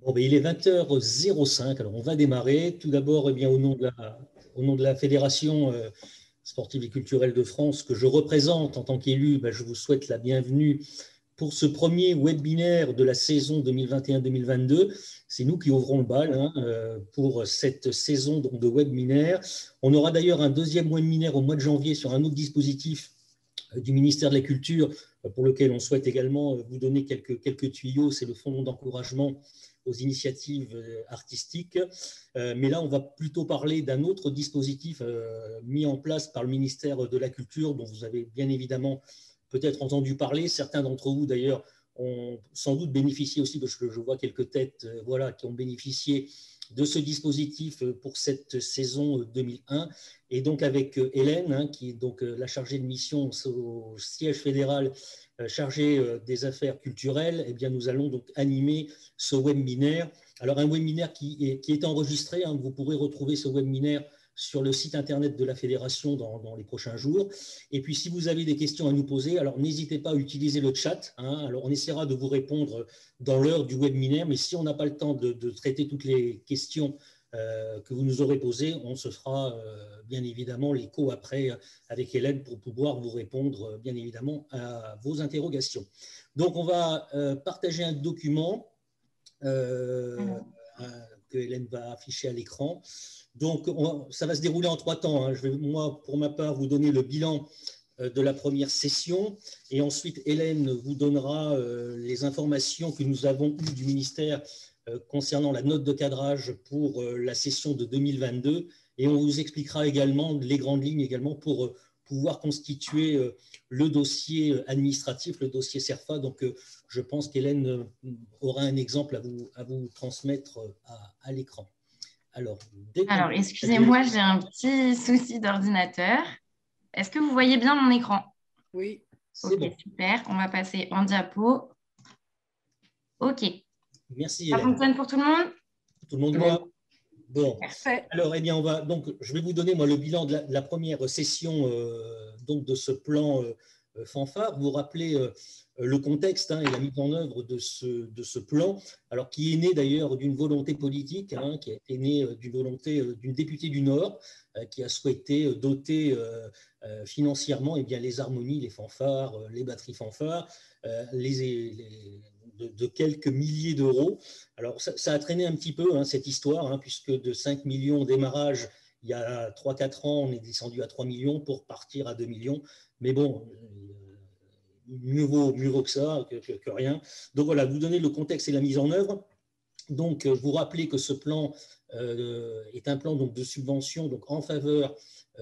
Bon, ben, il est 20h05, alors on va démarrer. Tout d'abord, eh bien, au nom de la Fédération sportive et culturelle de France, que je représente en tant qu'élu, ben, je vous souhaite la bienvenue pour ce premier webinaire de la saison 2021-2022. C'est nous qui ouvrons le bal pour cette saison donc, de webinaire. On aura d'ailleurs un deuxième webinaire au mois de janvier sur un autre dispositif du ministère de la Culture pour lequel on souhaite également vous donner quelques tuyaux. C'est le fonds d'encouragement aux initiatives artistiques. Mais là, on va plutôt parler d'un autre dispositif mis en place par le ministère de la Culture, dont vous avez bien évidemment peut-être entendu parler. Certains d'entre vous, d'ailleurs, ont sans doute bénéficié aussi, parce que je vois quelques têtes voilà, qui ont bénéficié de ce dispositif pour cette saison 2001. Et donc avec Hélène, qui est donc la chargée de mission au siège fédéral chargée des affaires culturelles, eh bien, nous allons donc animer ce webinaire. Alors un webinaire qui est enregistré, vous pourrez retrouver ce webinaire sur le site internet de la Fédération dans les prochains jours. Et puis, si vous avez des questions à nous poser, alors n'hésitez pas à utiliser le chat. Alors, on essaiera de vous répondre dans l'heure du webinaire, mais si on n'a pas le temps de traiter toutes les questions que vous nous aurez posées, on se fera bien évidemment l'écho après avec Hélène pour pouvoir vous répondre bien évidemment à vos interrogations. Donc, on va partager un document que Hélène va afficher à l'écran. Donc, ça va se dérouler en 3 temps. Je vais, moi, pour ma part, vous donner le bilan de la première session et ensuite, Hélène vous donnera les informations que nous avons eues du ministère concernant la note de cadrage pour la session de 2022 et on vous expliquera également les grandes lignes également pour pouvoir constituer le dossier administratif, le dossier CERFA. Donc, je pense qu'Hélène aura un exemple à vous transmettre à l'écran. Alors, excusez-moi, j'ai un petit souci d'ordinateur. Est-ce que vous voyez bien mon écran? Oui. Ok, bon. Super. On va passer en diapo. Ok. Merci, Hélène. Ça fonctionne pour tout le monde? Tout le monde voit? Bon. Parfait. Alors, eh bien, je vais vous donner moi, le bilan de la première session donc, de ce plan fanfare. Vous rappelez le contexte et la mise en œuvre de ce plan, alors qui est né d'ailleurs d'une volonté politique, qui a été né d'une volonté d'une députée du Nord, qui a souhaité doter financièrement bien, les harmonies, les fanfares, les batteries fanfares, de quelques milliers d'euros. Alors, ça a traîné un petit peu, cette histoire, puisque de 5 millions au démarrage, il y a 3-4 ans, on est descendu à 3 millions pour partir à 2 millions. Mais bon, mieux vaut que ça, que rien. Donc voilà, vous donnez le contexte et la mise en œuvre. Donc, vous rappelez que ce plan est un plan donc, de subvention donc, en faveur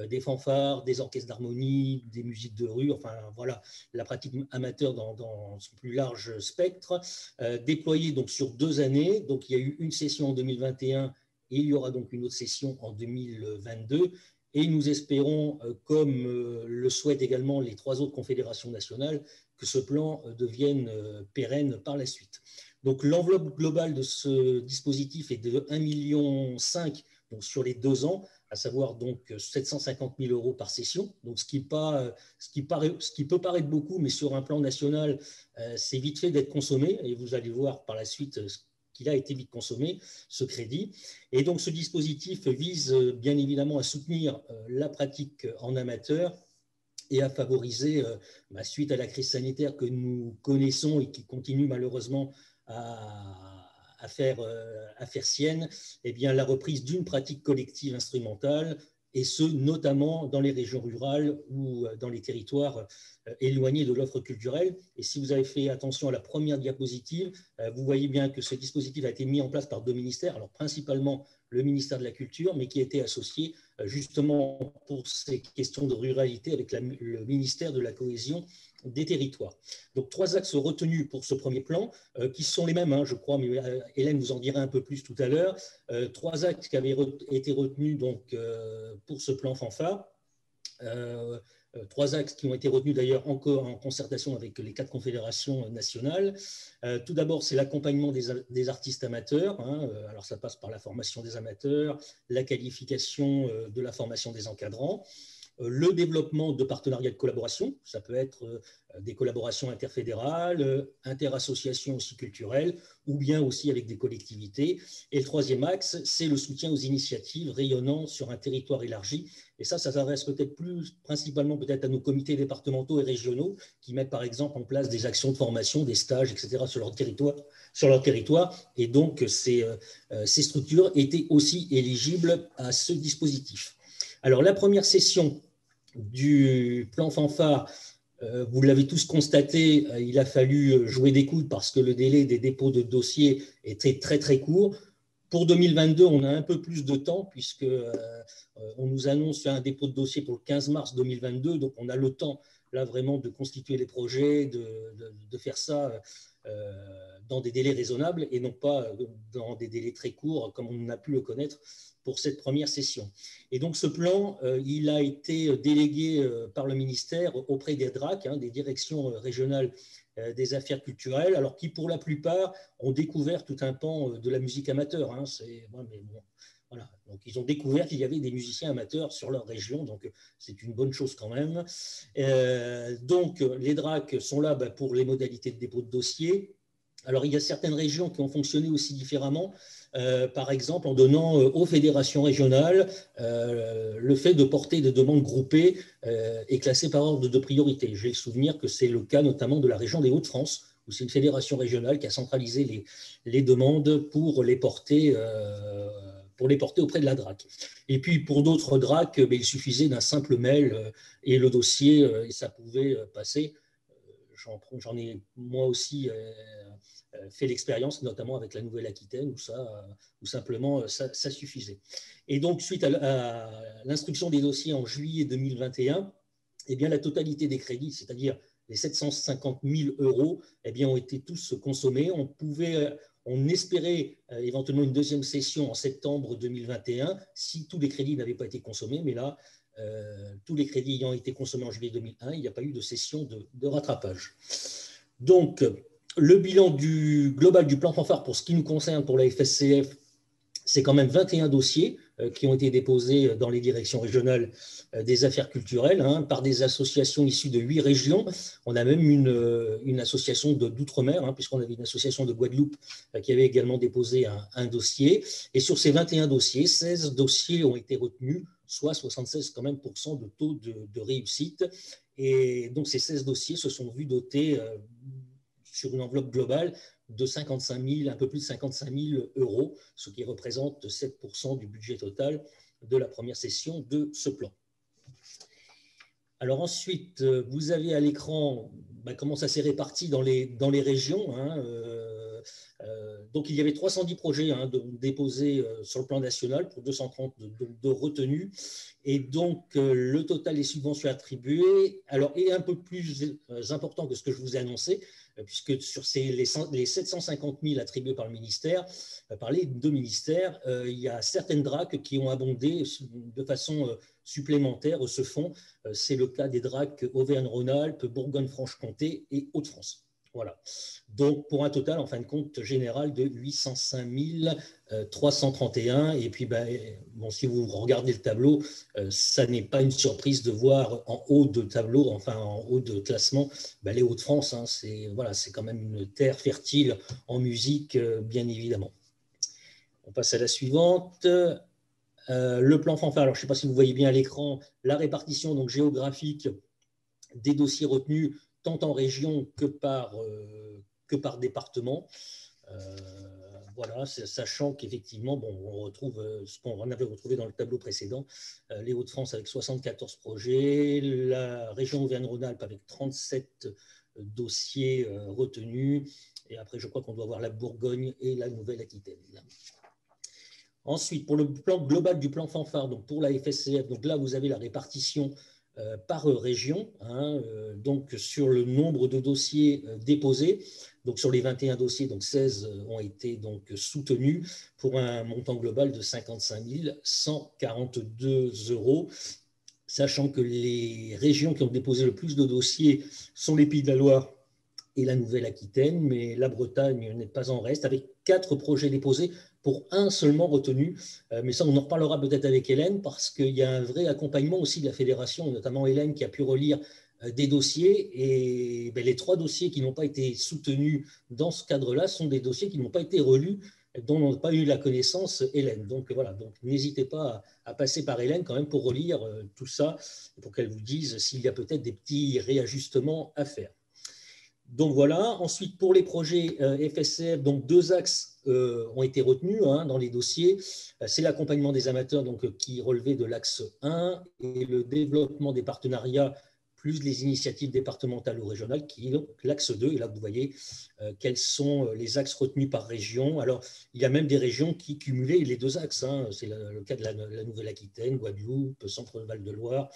des fanfares, des orchestres d'harmonie, des musiques de rue, enfin voilà, la pratique amateur dans son plus large spectre, déployé donc, sur 2 années. Donc, il y a eu une session en 2021 et il y aura donc une autre session en 2022. Et nous espérons, comme le souhaitent également les 3 autres confédérations nationales, que ce plan devienne pérenne par la suite. Donc, l'enveloppe globale de ce dispositif est de 1,5 million donc sur les 2 ans, à savoir donc 750 000 euros par session. Donc, ce qui peut paraître beaucoup, mais sur un plan national, c'est vite fait d'être consommé. Et vous allez voir par la suite qu'il a été vite consommé, ce crédit. Et donc, ce dispositif vise bien évidemment à soutenir la pratique en amateur et à favoriser, suite à la crise sanitaire que nous connaissons et qui continue malheureusement à faire sienne, eh bien, la reprise d'une pratique collective instrumentale, et ce, notamment dans les régions rurales ou dans les territoires éloignés de l'offre culturelle. Et si vous avez fait attention à la première diapositive, vous voyez bien que ce dispositif a été mis en place par 2 ministères, alors principalement le ministère de la Culture, mais qui a été associé justement pour ces questions de ruralité avec le ministère de la Cohésion des territoires. Donc, 3 axes retenus pour ce premier plan, qui sont les mêmes, je crois, mais Hélène vous en dira un peu plus tout à l'heure. 3 axes qui avaient été retenus donc, pour ce plan fanfare. 3 axes qui ont été retenus d'ailleurs encore en concertation avec les 4 confédérations nationales. Tout d'abord, c'est l'accompagnement des artistes amateurs. Alors, ça passe par la formation des amateurs, la qualification de la formation des encadrants. le développement de partenariats de collaboration, ça peut être des collaborations interfédérales, interassociations aussi culturelles, ou bien aussi avec des collectivités. Et le troisième axe, c'est le soutien aux initiatives rayonnant sur un territoire élargi. Et ça s'adresse peut-être plus principalement peut-être à nos comités départementaux et régionaux qui mettent par exemple en place des actions de formation, des stages, etc. sur leur territoire. Et donc, ces structures étaient aussi éligibles à ce dispositif. Alors, la première session du plan Fanfare, vous l'avez tous constaté, il a fallu jouer des coudes parce que le délai des dépôts de dossiers était très, très court. Pour 2022, on a un peu plus de temps puisqu'on nous annonce un dépôt de dossier pour le 15 mars 2022. Donc, on a le temps, là, vraiment, de constituer les projets, de faire ça dans des délais raisonnables et non pas dans des délais très courts comme on a pu le connaître pour cette première session. Et donc ce plan, il a été délégué par le ministère auprès des DRAC, des directions régionales des affaires culturelles, alors qui pour la plupart ont découvert tout un pan de la musique amateur. Voilà. Donc, ils ont découvert qu'il y avait des musiciens amateurs sur leur région, donc c'est une bonne chose quand même. Donc, les DRAC sont là pour les modalités de dépôt de dossier. Alors, il y a certaines régions qui ont fonctionné aussi différemment, par exemple en donnant aux fédérations régionales le fait de porter des demandes groupées et classées par ordre de priorité. J'ai le souvenir que c'est le cas notamment de la région des Hauts-de-France, où c'est une fédération régionale qui a centralisé les demandes pour les porter auprès de la DRAC. Et puis pour d'autres DRAC, il suffisait d'un simple mail et le dossier, et ça pouvait passer. J'en ai moi aussi fait l'expérience, notamment avec la Nouvelle-Aquitaine, où simplement ça suffisait. Et donc, suite à l'instruction des dossiers en juillet 2021, eh bien, la totalité des crédits, c'est-à-dire les 750 000 euros, eh bien, ont été tous consommés. On espérait éventuellement une deuxième session en septembre 2021 si tous les crédits n'avaient pas été consommés, mais là, tous les crédits ayant été consommés en juillet 2001, il n'y a pas eu de session de rattrapage. Donc, le bilan global du plan Fanfare pour ce qui nous concerne pour la FSCF, c'est quand même 21 dossiers qui ont été déposés dans les directions régionales des affaires culturelles par des associations issues de 8 régions. On a même une association d'outre-mer, puisqu'on avait une association de Guadeloupe qui avait également déposé un dossier. Et sur ces 21 dossiers, 16 dossiers ont été retenus, soit 76 quand même % de taux de réussite. Et donc, ces 16 dossiers se sont vus dotés sur une enveloppe globale de 55 000, un peu plus de 55 000 euros, ce qui représente 7 % du budget total de la première session de ce plan. Alors ensuite, vous avez à l'écran comment ça s'est réparti dans les régions. Donc, il y avait 310 projets déposés sur le plan national pour 230 de retenus. Et donc, le total des subventions attribuées est un peu plus important que ce que je vous ai annoncé, puisque sur les 750 000 attribués par le ministère, par les deux ministères, il y a certaines DRAC qui ont abondé de façon supplémentaire ce fonds. C'est le cas des DRAC Auvergne-Rhône-Alpes, Bourgogne-Franche-Comté et Hauts-de-France. Voilà. Donc, pour un total, en fin de compte, général de 805 331. Et puis, si vous regardez le tableau, ça n'est pas une surprise de voir en haut de tableau, enfin en haut de classement, les Hauts-de-France. C'est quand même une terre fertile en musique, bien évidemment. On passe à la suivante. Le plan Fanfare. Alors, je ne sais pas si vous voyez bien à l'écran la répartition donc, géographique des dossiers retenus tant en région que par département. Voilà, sachant qu'effectivement, on retrouve ce qu'on avait retrouvé dans le tableau précédent, les Hauts-de-France avec 74 projets, la région Auvergne-Rhône-Alpes avec 37 dossiers retenus, et après, je crois qu'on doit voir la Bourgogne et la Nouvelle-Aquitaine. Ensuite, pour le plan global du plan Fanfare, donc pour la FSCF, donc là, vous avez la répartition par région, donc sur le nombre de dossiers déposés. Donc sur les 21 dossiers, donc 16 ont été donc soutenus pour un montant global de 55 142 €, sachant que les régions qui ont déposé le plus de dossiers sont les Pays de la Loire et la Nouvelle-Aquitaine, mais la Bretagne n'est pas en reste, avec 4 projets déposés pour un seulement retenu. Mais ça, on en reparlera peut-être avec Hélène, parce qu'il y a un vrai accompagnement aussi de la fédération, notamment Hélène qui a pu relire des dossiers. Et les 3 dossiers qui n'ont pas été soutenus dans ce cadre-là sont des dossiers qui n'ont pas été relus, dont n'ont pas eu la connaissance Hélène. Donc voilà, donc n'hésitez pas à passer par Hélène quand même pour relire tout ça, pour qu'elle vous dise s'il y a peut-être des petits réajustements à faire. Donc voilà, ensuite pour les projets FSCF, donc 2 axes ont été retenus dans les dossiers. C'est l'accompagnement des amateurs donc, qui relevait de l'axe 1 et le développement des partenariats plus les initiatives départementales ou régionales qui est donc l'axe 2. Et là, vous voyez quels sont les axes retenus par région. Alors, il y a même des régions qui cumulaient les 2 axes. C'est le cas de la Nouvelle-Aquitaine, Guadeloupe, Centre-Val-de-Loire,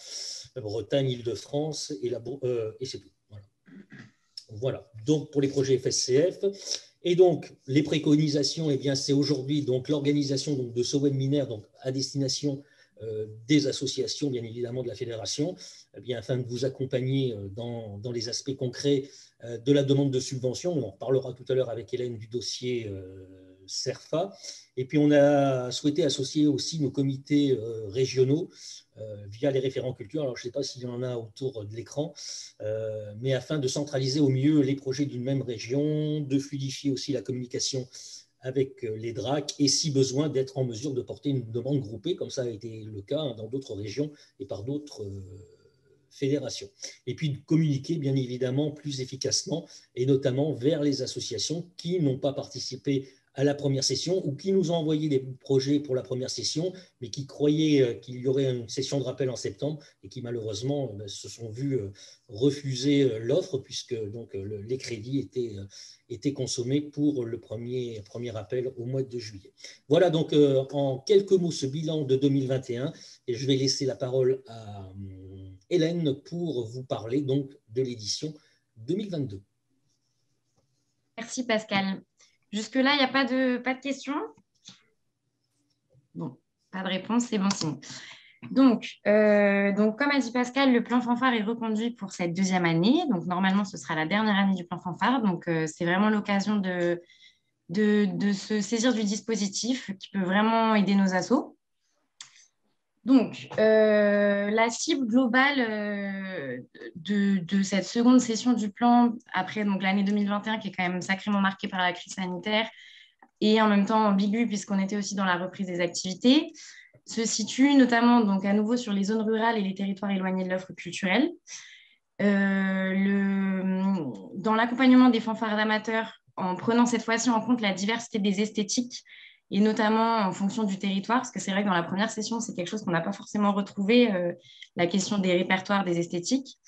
Bretagne, Île-de-France et c'est tout. Voilà, donc pour les projets FSCF. Et donc, les préconisations, eh bien, c'est aujourd'hui donc, l'organisation donc, de ce webinaire donc, à destination des associations, bien évidemment, de la fédération, eh bien, afin de vous accompagner dans les aspects concrets de la demande de subvention. On en reparlera tout à l'heure avec Hélène du dossier CERFA. Et puis, on a souhaité associer aussi nos comités régionaux via les référents culture. Alors, je ne sais pas s'il y en a autour de l'écran, mais afin de centraliser au mieux les projets d'une même région, de fluidifier aussi la communication avec les DRAC et, si besoin, d'être en mesure de porter une demande groupée, comme ça a été le cas dans d'autres régions et par d'autres fédérations. Et puis de communiquer, bien évidemment, plus efficacement, et notamment vers les associations qui n'ont pas participé à la première session ou qui nous ont envoyé des projets pour la première session, mais qui croyaient qu'il y aurait une session de rappel en septembre et qui malheureusement se sont vus refuser l'offre puisque donc, les crédits étaient consommés pour le premier appel au mois de juillet. Voilà donc en quelques mots ce bilan de 2021 et je vais laisser la parole à Hélène pour vous parler donc de l'édition 2022. Merci Pascal. Jusque-là, il n'y a pas de questions? Bon, pas de réponse, c'est bon signe. Donc, comme a dit Pascal, le plan fanfare est reconduit pour cette 2e année. Donc, normalement, ce sera la dernière année du plan fanfare. Donc, c'est vraiment l'occasion de se saisir du dispositif qui peut vraiment aider nos assos. Donc, la cible globale de cette seconde session du plan, après l'année 2021 qui est quand même sacrément marquée par la crise sanitaire et en même temps ambiguë puisqu'on était aussi dans la reprise des activités, se situe notamment donc à nouveau sur les zones rurales et les territoires éloignés de l'offre culturelle. Dans l'accompagnement des fanfares d'amateurs, en prenant cette fois-ci en compte la diversité des esthétiques et notamment en fonction du territoire, parce que c'est vrai que dans la première session, c'est quelque chose qu'on n'a pas forcément retrouvé, la question des répertoires, des esthétiques.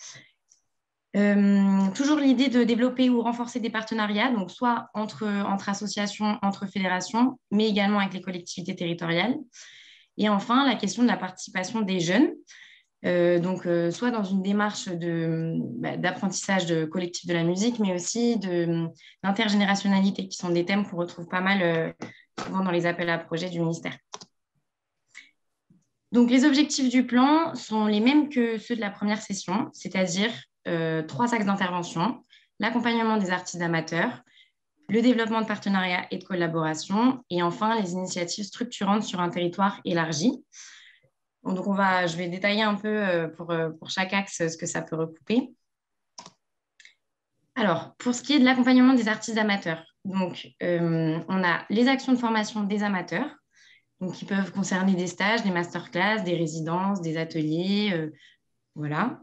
Toujours l'idée de développer ou renforcer des partenariats, donc soit entre associations, entre fédérations, mais également avec les collectivités territoriales. Et enfin, la question de la participation des jeunes, soit dans une démarche d'apprentissage de collectif de la musique, mais aussi d'intergénérationnalité, qui sont des thèmes qu'on retrouve pas mal souvent dans les appels à projets du ministère. Donc, les objectifs du plan sont les mêmes que ceux de la première session, c'est-à-dire 3 axes d'intervention, l'accompagnement des artistes amateurs, le développement de partenariats et de collaboration, et enfin les initiatives structurantes sur un territoire élargi. Donc, je vais détailler un peu pour chaque axe ce que ça peut recouper. Alors, pour ce qui est de l'accompagnement des artistes amateurs, donc, on a les actions de formation des amateurs, donc, qui peuvent concerner des stages, des masterclass, des résidences, des ateliers, voilà.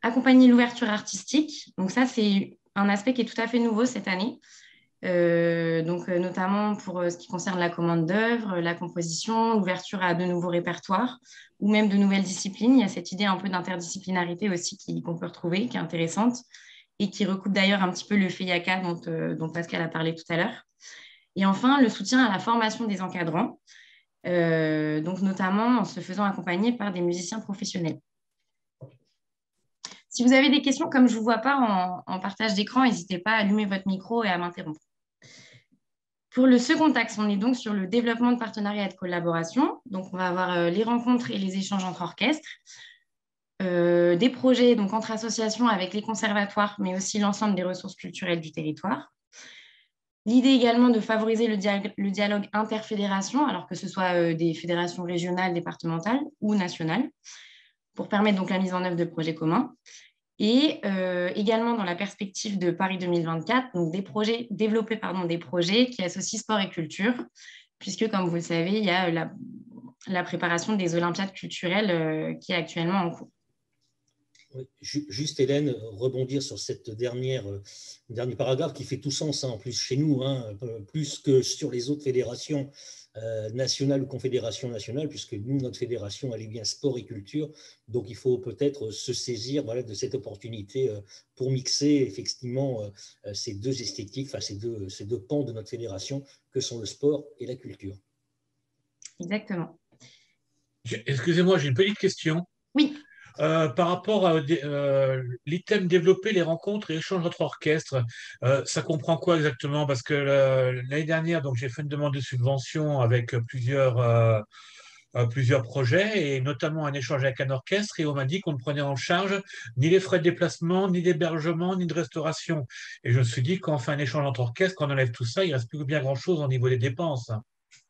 Accompagner l'ouverture artistique, donc ça, c'est un aspect qui est tout à fait nouveau cette année. Notamment pour ce qui concerne la commande d'œuvres, la composition, l'ouverture à de nouveaux répertoires ou même de nouvelles disciplines. Il y a cette idée un peu d'interdisciplinarité aussi qu'on peut retrouver, qui est intéressante et qui recoupe d'ailleurs un petit peu le FEIACA dont Pascal a parlé tout à l'heure. Et enfin, le soutien à la formation des encadrants, donc notamment en se faisant accompagner par des musiciens professionnels. Si vous avez des questions, comme je ne vous vois pas en partage d'écran, n'hésitez pas à allumer votre micro et à m'interrompre. Pour le second axe, on est donc sur le développement de partenariats et de collaboration. Donc, on va avoir les rencontres et les échanges entre orchestres. des projets donc, entre associations avec les conservatoires, mais aussi l'ensemble des ressources culturelles du territoire. L'idée également de favoriser le dialogue interfédération, alors que ce soit des fédérations régionales, départementales ou nationales, pour permettre donc la mise en œuvre de projets communs. Et également dans la perspective de Paris 2024, donc développer des projets qui associent sport et culture, puisque comme vous le savez, il y a la préparation des Olympiades culturelles qui est actuellement en cours. Oui, juste Hélène, rebondir sur cette dernier paragraphe qui fait tout sens, hein, en plus chez nous, hein, plus que sur les autres fédérations nationales ou confédérations nationales, puisque nous, notre fédération, elle est bien sport et culture, donc il faut peut-être se saisir de cette opportunité pour mixer effectivement ces deux esthétiques, enfin ces deux pans de notre fédération que sont le sport et la culture. Exactement. Excusez-moi, j'ai une petite question. Oui. Par rapport à l'item développer les rencontres et échanges entre orchestres, ça comprend quoi exactement? Parce que l'année dernière, donc j'ai fait une demande de subvention avec plusieurs projets et notamment un échange avec un orchestre et on m'a dit qu'on ne prenait en charge ni les frais de déplacement, ni d'hébergement, ni de restauration. Et je me suis dit quand on fait un échange entre orchestres, quand on enlève tout ça, il reste plus bien grand-chose au niveau des dépenses.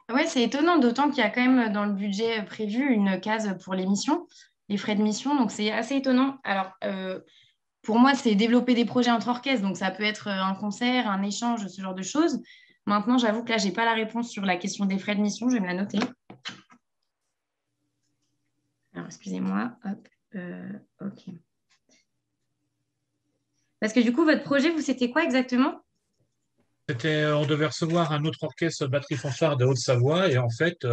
Ouais, c'est étonnant, d'autant qu'il y a quand même dans le budget prévu une case pour les missions, les frais de mission, donc c'est assez étonnant. Alors, pour moi, c'est développer des projets entre orchestres, donc ça peut être un concert, un échange, ce genre de choses. Maintenant, j'avoue que là, je n'ai pas la réponse sur la question des frais de mission, je vais me la noter. Alors, excusez-moi, hop, ok. Parce que du coup, votre projet, c'était quoi exactement? On devait recevoir un autre orchestre batterie fanfare de Haute-Savoie et en fait,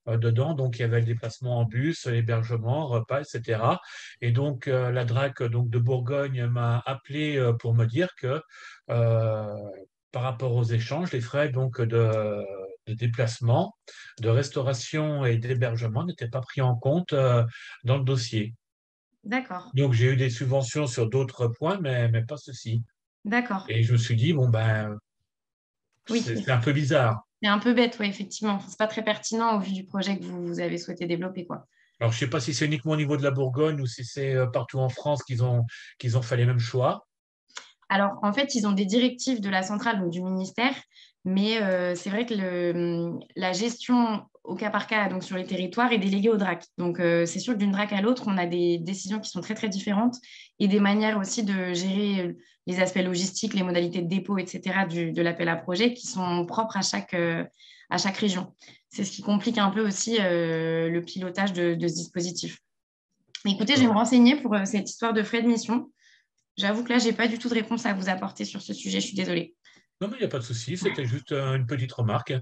dedans, donc il y avait le déplacement en bus, l'hébergement, repas, etc. Et donc la DRAC donc de Bourgogne m'a appelé pour me dire que par rapport aux échanges, les frais donc de déplacement, de restauration et d'hébergement n'étaient pas pris en compte dans le dossier. D'accord. Donc j'ai eu des subventions sur d'autres points, mais pas ceci. D'accord. Et je me suis dit, bon ben. Oui, C'est un peu bizarre. c'est un peu bête, oui, effectivement. Ce n'est pas très pertinent au vu du projet que vous avez souhaité développer, quoi. Alors, je ne sais pas si c'est uniquement au niveau de la Bourgogne ou si c'est partout en France qu'ils ont fait les mêmes choix. Alors, en fait, ils ont des directives de la centrale, donc du ministère, mais c'est vrai que la gestion au cas par cas, donc sur les territoires, est déléguée au DRAC. Donc, c'est sûr que d'une DRAC à l'autre, on a des décisions qui sont très, très différentes et des manières aussi de gérer les aspects logistiques, les modalités de dépôt, etc., de l'appel à projet qui sont propres à chaque région. C'est ce qui complique un peu aussi le pilotage de ce dispositif. Écoutez, je vais me renseigner pour cette histoire de frais de mission. J'avoue que là, je n'ai pas du tout de réponse à vous apporter sur ce sujet, je suis désolée. Non, mais il n'y a pas de souci, c'était juste une petite remarque.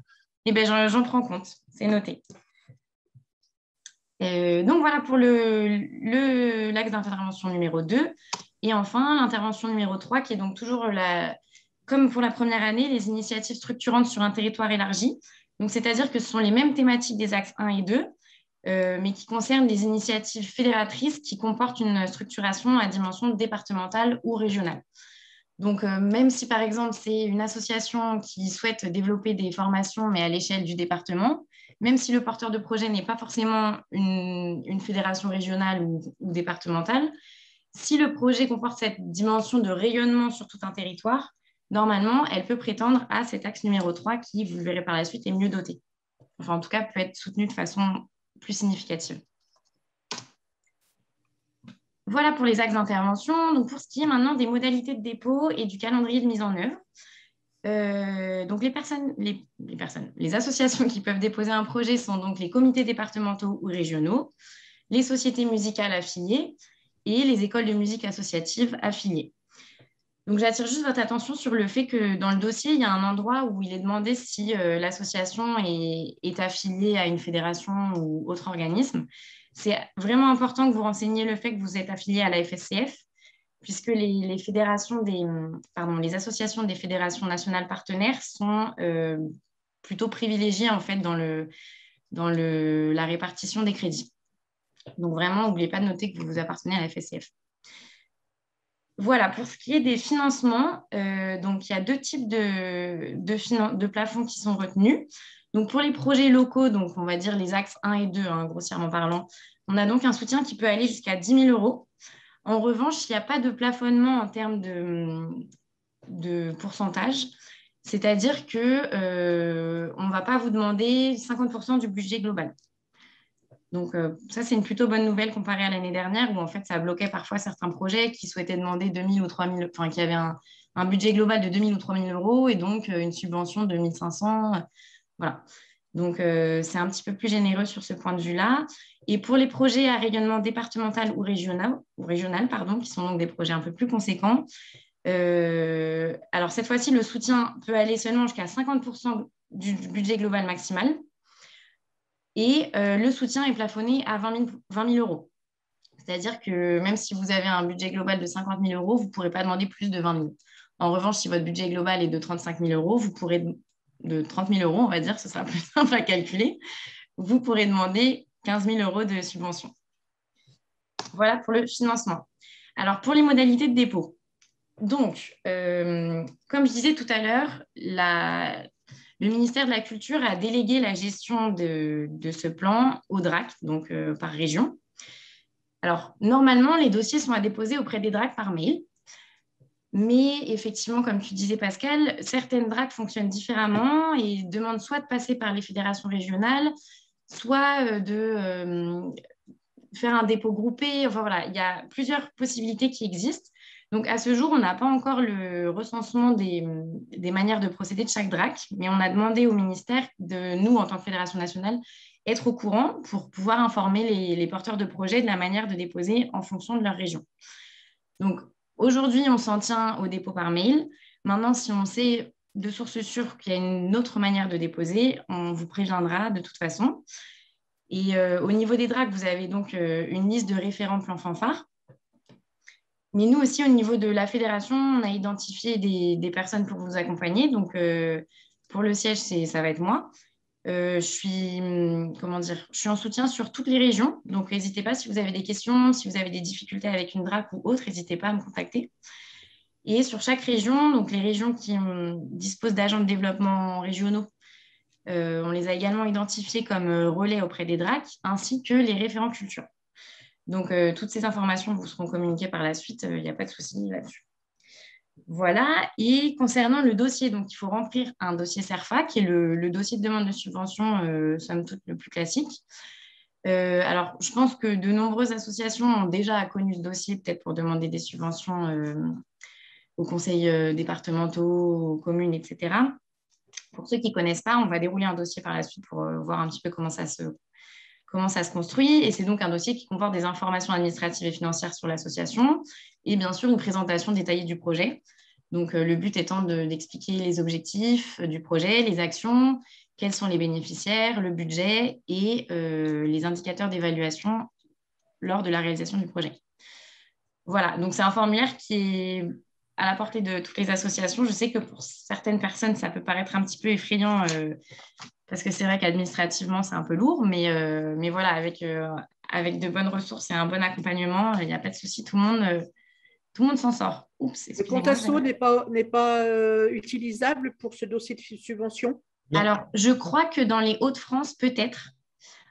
Eh bien, j'en prends compte, c'est noté. Donc voilà pour l'axe d'intervention numéro 2. Et enfin, l'intervention numéro 3, qui est donc toujours, comme pour la première année, les initiatives structurantes sur un territoire élargi. Donc, c'est-à-dire que ce sont les mêmes thématiques des axes 1 et 2, mais qui concernent des initiatives fédératrices qui comportent une structuration à dimension départementale ou régionale. Donc, même si, par exemple, c'est une association qui souhaite développer des formations, mais à l'échelle du département, même si le porteur de projet n'est pas forcément une fédération régionale ou départementale, si le projet comporte cette dimension de rayonnement sur tout un territoire, normalement, elle peut prétendre à cet axe numéro 3 qui, vous le verrez par la suite, est mieux doté. Enfin, en tout cas, peut être soutenu de façon plus significative. Voilà pour les axes d'intervention. Donc, pour ce qui est maintenant des modalités de dépôt et du calendrier de mise en œuvre, donc les associations qui peuvent déposer un projet sont donc les comités départementaux ou régionaux, les sociétés musicales affiliées et les écoles de musique associatives affiliées. Donc, j'attire juste votre attention sur le fait que dans le dossier, il y a un endroit où il est demandé si l'association est affiliée à une fédération ou autre organisme. C'est vraiment important que vous renseigniez le fait que vous êtes affilié à la FSCF, puisque les associations des fédérations nationales partenaires sont plutôt privilégiées en fait dans la répartition des crédits. Donc vraiment, n'oubliez pas de noter que vous appartenez à la FSCF. Voilà, pour ce qui est des financements, donc il y a deux types de plafonds qui sont retenus. Donc pour les projets locaux, donc on va dire les axes 1 et 2, hein, grossièrement parlant, On a donc un soutien qui peut aller jusqu'à 10 000 euros. En revanche, il n'y a pas de plafonnement en termes de pourcentage. C'est-à-dire qu'on ne va pas vous demander 50% du budget global. Donc, ça, c'est une plutôt bonne nouvelle comparée à l'année dernière où, en fait, ça bloquait parfois certains projets qui souhaitaient demander 2 000 ou 3 000, enfin, qui avaient un budget global de 2 000 ou 3 000 euros et donc une subvention de 1 500. Voilà. Donc, c'est un petit peu plus généreux sur ce point de vue-là. Et pour les projets à rayonnement départemental ou régional, pardon, qui sont donc des projets un peu plus conséquents, alors cette fois-ci, le soutien peut aller seulement jusqu'à 50% du budget global maximal. Et le soutien est plafonné à 20 000 euros. C'est-à-dire que même si vous avez un budget global de 50 000 euros, vous ne pourrez pas demander plus de 20 000. En revanche, si votre budget global est de 35 000 euros, vous pourrez, de 30 000 euros, on va dire, ce sera plus simple à calculer, vous pourrez demander 15 000 euros de subvention. Voilà pour le financement. Alors, pour les modalités de dépôt. Donc, comme je disais tout à l'heure, le ministère de la Culture a délégué la gestion de ce plan au DRAC, donc par région. Alors, normalement, les dossiers sont à déposer auprès des DRAC par mail. Mais effectivement, comme tu disais, Pascal, certaines DRAC fonctionnent différemment et demandent soit de passer par les fédérations régionales, soit de faire un dépôt groupé. Enfin, voilà, il y a plusieurs possibilités qui existent. Donc, à ce jour, on n'a pas encore le recensement des manières de procéder de chaque DRAC, mais on a demandé au ministère de nous, en tant que fédération nationale, être au courant pour pouvoir informer les porteurs de projets de la manière de déposer en fonction de leur région. Donc, aujourd'hui, on s'en tient au dépôt par mail. Maintenant, si on sait de source sûre qu'il y a une autre manière de déposer, on vous préviendra de toute façon. Et au niveau des DRAC, vous avez donc une liste de référents plan fanfare. Mais nous aussi, au niveau de la fédération, on a identifié des personnes pour vous accompagner. Donc, pour le siège, ça va être moi. Je suis en soutien sur toutes les régions. Donc, n'hésitez pas si vous avez des questions, si vous avez des difficultés avec une DRAC ou autre, n'hésitez pas à me contacter. Et sur chaque région, donc les régions qui disposent d'agents de développement régionaux, on les a également identifiés comme relais auprès des DRAC, ainsi que les référents culture. Donc, toutes ces informations vous seront communiquées par la suite, il n'y a pas de souci là-dessus. Voilà, et concernant le dossier, donc il faut remplir un dossier CERFA, qui est le dossier de demande de subvention, somme toute le plus classique. Alors, je pense que de nombreuses associations ont déjà connu ce dossier, peut-être pour demander des subventions aux conseils départementaux, aux communes, etc. Pour ceux qui ne connaissent pas, on va dérouler un dossier par la suite pour voir un petit peu comment ça se construit. Et c'est donc un dossier qui comporte des informations administratives et financières sur l'association et bien sûr une présentation détaillée du projet. Donc, le but étant d'expliquer les objectifs du projet, les actions, quels sont les bénéficiaires, le budget et les indicateurs d'évaluation lors de la réalisation du projet. Voilà, donc c'est un formulaire qui est à la portée de toutes les associations. Je sais que pour certaines personnes, ça peut paraître un petit peu effrayant parce que c'est vrai qu'administrativement, c'est un peu lourd, mais voilà, avec de bonnes ressources et un bon accompagnement, il n'y a pas de souci, tout le monde s'en sort. Oups, le Contasso n'est pas utilisable pour ce dossier de subvention? Alors, je crois que dans les Hauts-de-France, peut-être.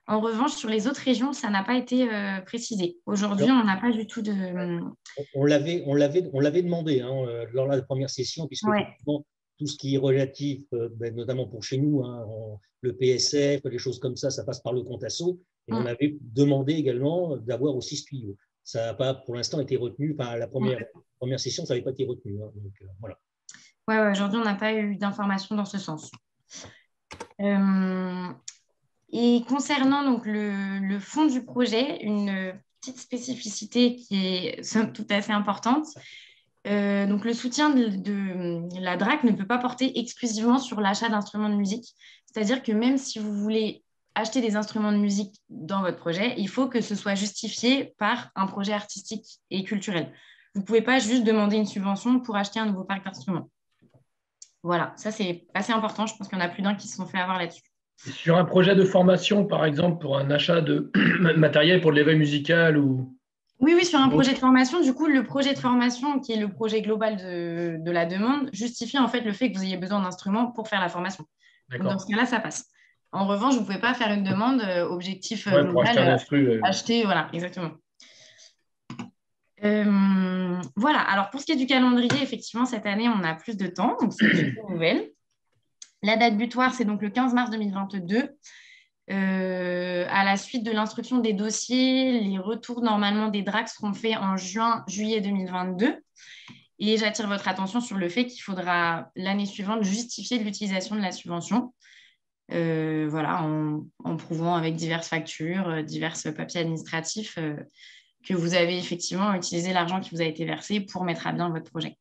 En revanche, sur les autres régions, ça n'a pas été précisé. Aujourd'hui, on n'a pas du tout de… On l'avait demandé lors de la première session, puisque tout ce qui est relatif, notamment pour chez nous, le PSF, les choses comme ça passe par le Contasso. Et on avait demandé également d'avoir aussi ce tuyau. Ça n'a pas, pour l'instant, été retenu. Enfin, la première session, ça n'avait pas été retenu. Donc, voilà. Ouais, aujourd'hui, on n'a pas eu d'informations dans ce sens. Et concernant donc, le fond du projet, une petite spécificité qui est somme toute assez importante. Donc, le soutien de la DRAC ne peut pas porter exclusivement sur l'achat d'instruments de musique. C'est-à-dire que même si vous voulez acheter des instruments de musique dans votre projet, il faut que ce soit justifié par un projet artistique et culturel. Vous ne pouvez pas juste demander une subvention pour acheter un nouveau parc d'instruments. Voilà, ça c'est assez important. Je pense qu'il y en a plus d'un qui se sont fait avoir là-dessus. Sur un projet de formation, par exemple, pour un achat de matériel pour de l'éveil musical ou… Oui, sur un projet de formation. Du coup, le projet de formation, qui est le projet global de la demande, justifie en fait le fait que vous ayez besoin d'instruments pour faire la formation. Donc, dans ce cas-là, ça passe. En revanche, vous ne pouvez pas faire une demande objectif Ouais, pour acheter un global, instru. acheter, voilà, exactement. Voilà, alors pour ce qui est du calendrier, effectivement, cette année, on a plus de temps, donc c'est une super nouvelle. La date butoir, c'est donc le 15 mars 2022. À la suite de l'instruction des dossiers, les retours normalement des DRAC seront faits en juillet 2022. Et j'attire votre attention sur le fait qu'il faudra l'année suivante justifier de l'utilisation de la subvention. Voilà, en prouvant avec diverses factures, divers papiers administratifs que vous avez effectivement utilisé l'argent qui vous a été versé pour mettre à bien votre projet.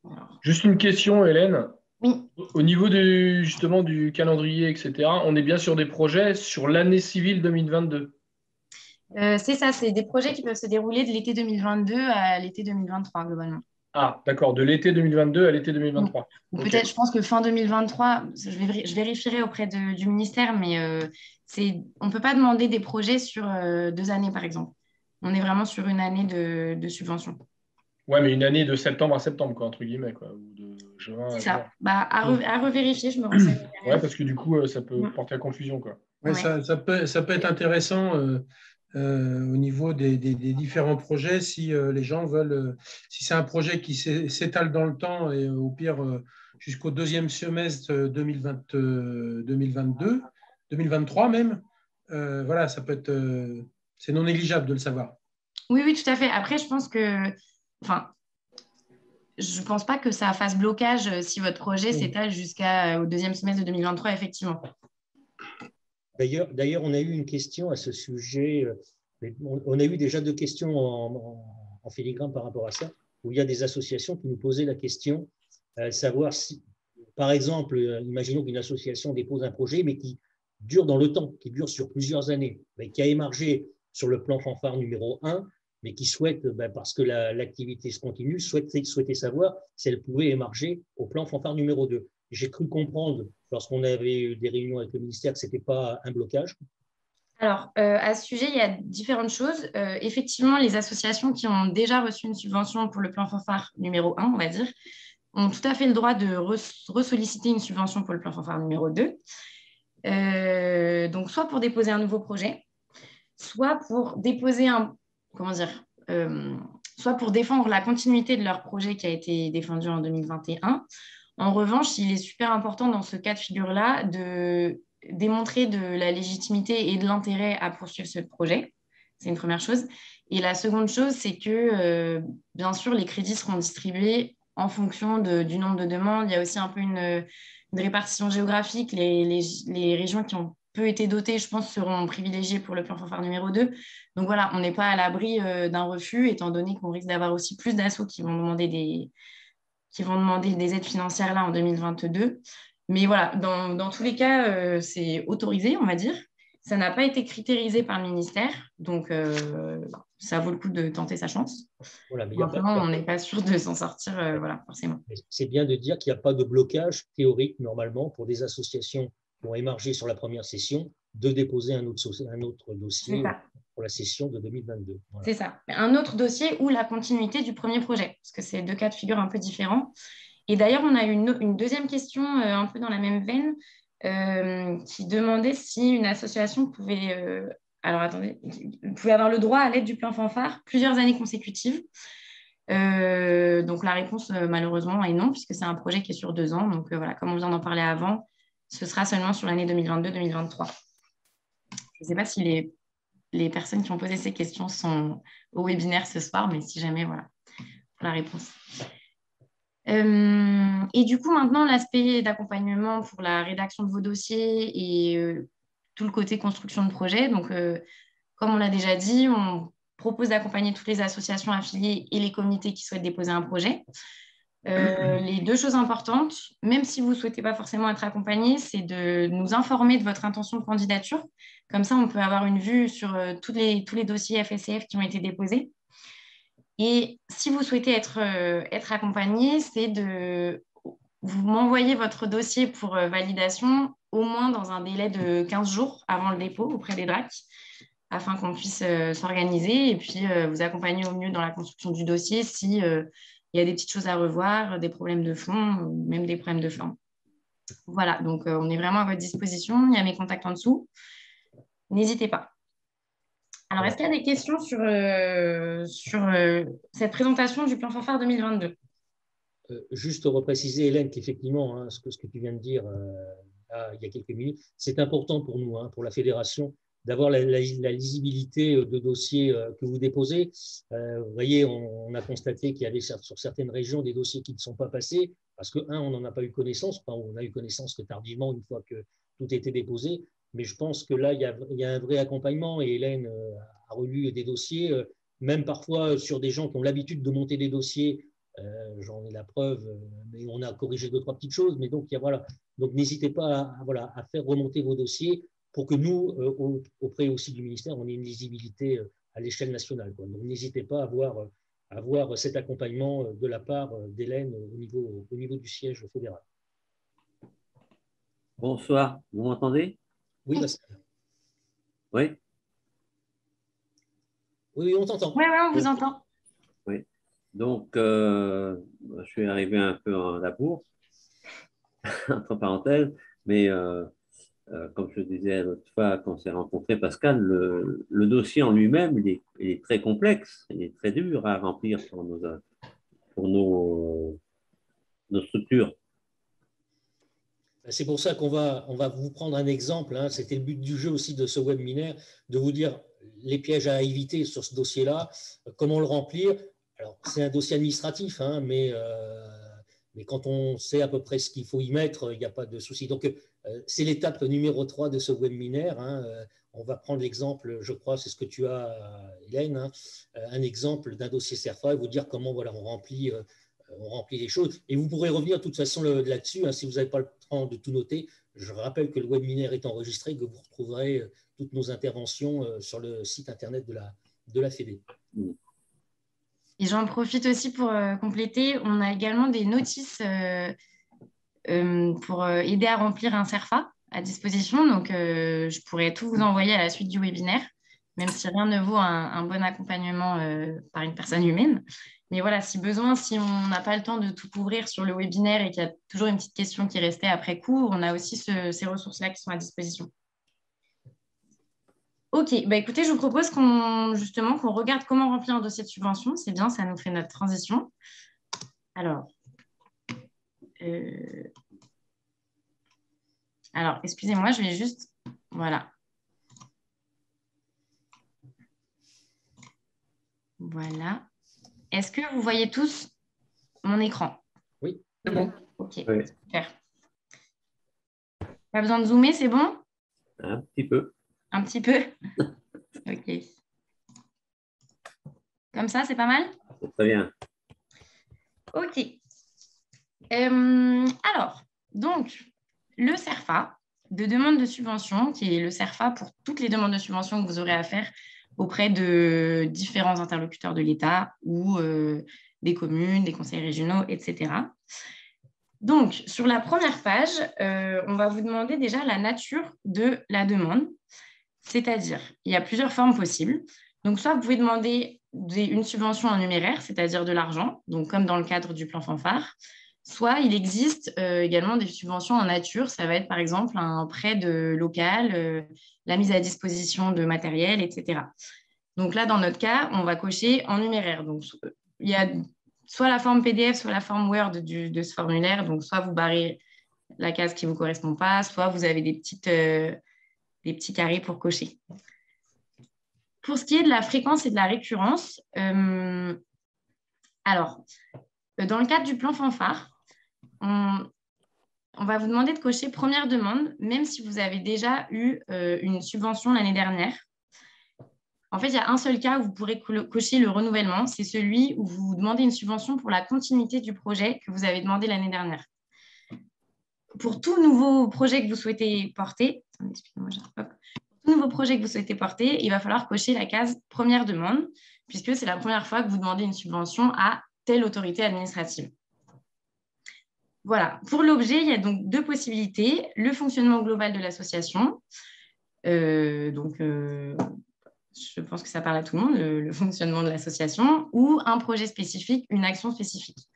Alors. Juste une question, Hélène. Oui. Au niveau justement du calendrier, etc., on est bien sur des projets sur l'année civile 2022. C'est ça, c'est des projets qui peuvent se dérouler de l'été 2022 à l'été 2023, globalement. Ah, d'accord, de l'été 2022 à l'été 2023. Ou peut-être, je pense que fin 2023, je vérifierai auprès du ministère, mais on ne peut pas demander des projets sur 2 années, par exemple. On est vraiment sur une année de subvention. Ouais, mais une année de septembre à septembre, quoi, entre guillemets, quoi, ou de juin à C'est ça. juin. Bah, à revérifier, je me renseigne. Ouais, parce que du coup, ça peut porter à confusion, quoi. Ouais, Ouais. ça peut être intéressant au niveau des différents projets si les gens veulent, si c'est un projet qui s'étale dans le temps et au pire jusqu'au deuxième semestre 2022, 2023 même, voilà, ça peut être, c'est non négligeable de le savoir. Oui, tout à fait. Après, je pense que, enfin, je ne pense pas que ça fasse blocage si votre projet s'étale jusqu'au deuxième semestre de 2023, effectivement. D'ailleurs, on a eu une question à ce sujet. On a eu déjà 2 questions en filigrane par rapport à ça, où il y a des associations qui nous posaient la question, savoir si, par exemple, imaginons qu'une association dépose un projet, mais qui dure dans le temps, qui dure sur plusieurs années, mais qui a émargé sur le plan fanfare numéro 1, mais qui souhaite, parce que l'activité se continue, souhaitait savoir si elle pouvait émarger au plan fanfare numéro 2. J'ai cru comprendre, lorsqu'on avait eu des réunions avec le ministère, que ce n'était pas un blocage. Alors, à ce sujet, il y a différentes choses. Effectivement, les associations qui ont déjà reçu une subvention pour le plan fanfare numéro 1, on va dire, ont tout à fait le droit de ressolliciter une subvention pour le plan fanfare numéro 2. Donc, soit pour déposer un nouveau projet, soit pour déposer soit pour défendre la continuité de leur projet qui a été défendu en 2021. En revanche, il est super important dans ce cas de figure-là de démontrer de la légitimité et de l'intérêt à poursuivre ce projet. C'est une première chose. Et la seconde chose, c'est que, bien sûr, les crédits seront distribués en fonction du nombre de demandes. Il y a aussi un peu une répartition géographique. Les régions qui ont peu été dotées, je pense, seront privilégiées pour le plan fanfare numéro 2. Donc voilà, on n'est pas à l'abri d'un refus, étant donné qu'on risque d'avoir aussi plus d'assauts qui vont demander des aides financières là en 2022. Mais voilà, dans tous les cas, c'est autorisé, on va dire. Ça n'a pas été critéririsé par le ministère, donc ça vaut le coup de tenter sa chance. Voilà, mais maintenant, on n'est pas sûr de s'en sortir, voilà, forcément. C'est bien de dire qu'il n'y a pas de blocage théorique, normalement, pour des associations qui ont émargé sur la première session, de déposer un autre dossier pour la session de 2022. Voilà. C'est ça. Un autre dossier ou la continuité du premier projet, parce que c'est 2 cas de figure un peu différents. Et d'ailleurs, on a eu une deuxième question un peu dans la même veine qui demandait si une association pouvait, pouvait avoir le droit à l'aide du plan fanfare plusieurs années consécutives. Donc la réponse, malheureusement, est non, puisque c'est un projet qui est sur 2 ans. Donc voilà, comme on vient d'en parler avant, ce sera seulement sur l'année 2022-2023. Je ne sais pas si les personnes qui ont posé ces questions sont au webinaire ce soir, mais si jamais, voilà, pour la réponse. Et du coup, maintenant, l'aspect d'accompagnement pour la rédaction de vos dossiers et tout le côté construction de projet. Donc, comme on l'a déjà dit, on propose d'accompagner toutes les associations affiliées et les communautés qui souhaitent déposer un projet. Les 2 choses importantes, même si vous ne souhaitez pas forcément être accompagné, c'est de nous informer de votre intention de candidature. Comme ça, on peut avoir une vue sur tous les dossiers FSCF qui ont été déposés. Et si vous souhaitez être accompagné, c'est de vous m'envoyer votre dossier pour validation au moins dans un délai de 15 jours avant le dépôt auprès des DRAC, afin qu'on puisse s'organiser et puis vous accompagner au mieux dans la construction du dossier si il y a des petites choses à revoir, des problèmes de fond, ou même des problèmes de forme. Voilà, donc on est vraiment à votre disposition. Il y a mes contacts en dessous. N'hésitez pas. Alors, est-ce qu'il y a des questions sur cette présentation du plan fanfare 2022? Juste repréciser, Hélène, qu'effectivement, hein, ce que tu viens de dire il y a quelques minutes, c'est important pour nous, hein, pour la fédération, d'avoir la lisibilité de dossiers que vous déposez. Vous voyez, on a constaté qu'il y avait sur certaines régions des dossiers qui ne sont pas passés parce que, on n'en a pas eu connaissance, enfin, on a eu connaissance que tardivement, une fois que tout était déposé. Mais je pense que là, il y a un vrai accompagnement et Hélène a relu des dossiers, même parfois sur des gens qui ont l'habitude de monter des dossiers. J'en ai la preuve, mais on a corrigé 2-3 petites choses. Mais donc, voilà. Donc, n'hésitez pas à faire remonter vos dossiers pour que nous, auprès aussi du ministère, on ait une lisibilité à l'échelle nationale, quoi. Donc, n'hésitez pas à avoir cet accompagnement de la part d'Hélène au niveau du siège fédéral. Bonsoir, vous m'entendez? Oui, Pascal. Oui. Oui, on t'entend. Oui, on vous entend. Oui. Donc, je suis arrivé un peu en la bourre, entre parenthèses, mais comme je disais l'autre fois quand on s'est rencontré, Pascal, le dossier en lui-même, il est très complexe, il est très dur à remplir pour nos structures. C'est pour ça qu'on va vous prendre un exemple, hein. C'était le but du jeu aussi de ce webinaire, de vous dire les pièges à éviter sur ce dossier-là, comment le remplir. Alors, c'est un dossier administratif, hein, mais quand on sait à peu près ce qu'il faut y mettre, il n'y a pas de souci. Donc, c'est l'étape numéro 3 de ce webinaire, hein. On va prendre l'exemple, je crois, c'est ce que tu as, Hélène, hein, un exemple d'un dossier CERFA et vous dire comment voilà, on remplit les choses. Et vous pourrez revenir de toute façon là-dessus, hein, si vous n'avez pas le temps de tout noter. Je rappelle que le webinaire est enregistré, que vous retrouverez toutes nos interventions sur le site internet de la Fédé. Et j'en profite aussi pour compléter. On a également des notices pour aider à remplir un CERFA à disposition. Donc, je pourrais tout vous envoyer à la suite du webinaire, même si rien ne vaut un bon accompagnement par une personne humaine. Mais voilà, si besoin, si on n'a pas le temps de tout couvrir sur le webinaire et qu'il y a toujours une petite question qui restait après coup, on a aussi ces ressources-là qui sont à disposition. Ok, bah écoutez, je vous propose qu'on regarde comment remplir un dossier de subvention. C'est bien, ça nous fait notre transition. Alors, excusez-moi, je vais juste... Voilà. Voilà. Est-ce que vous voyez tous mon écran? Oui. C'est bon. Ok, Oui. super. Pas besoin de zoomer, c'est bon? Un petit peu. Un petit peu? Ok. Comme ça, c'est pas mal? C'est très bien. Ok. Alors, donc, le CERFA de demande de subvention, qui est le CERFA pour toutes les demandes de subvention que vous aurez à faire auprès de différents interlocuteurs de l'État ou des communes, des conseils régionaux, etc. Donc, sur la première page, on va vous demander déjà la nature de la demande. C'est-à-dire, il y a plusieurs formes possibles. Donc, soit vous pouvez demander une subvention en numéraire, c'est-à-dire de l'argent, donc comme dans le cadre du plan fanfare. Soit il existe également des subventions en nature. Ça va être, par exemple, un prêt de local, la mise à disposition de matériel, etc. Donc là, dans notre cas, on va cocher en numéraire. Donc, il y a soit la forme PDF, soit la forme Word de ce formulaire. Donc, soit vous barrez la case qui ne vous correspond pas, soit vous avez des petits carrés pour cocher. Pour ce qui est de la fréquence et de la récurrence, dans le cadre du plan fanfare, on va vous demander de cocher première demande, même si vous avez déjà eu une subvention l'année dernière. En fait, il y a un seul cas où vous pourrez cocher le renouvellement, c'est celui où vous demandez une subvention pour la continuité du projet que vous avez demandé l'année dernière. Pour tout nouveau projet que vous souhaitez porter, il va falloir cocher la case première demande, puisque c'est la première fois que vous demandez une subvention à telle autorité administrative. Voilà. Pour l'objet, il y a donc deux possibilités. Le fonctionnement global de l'association. Je pense que ça parle à tout le monde, le fonctionnement de l'association, ou un projet spécifique, une action spécifique.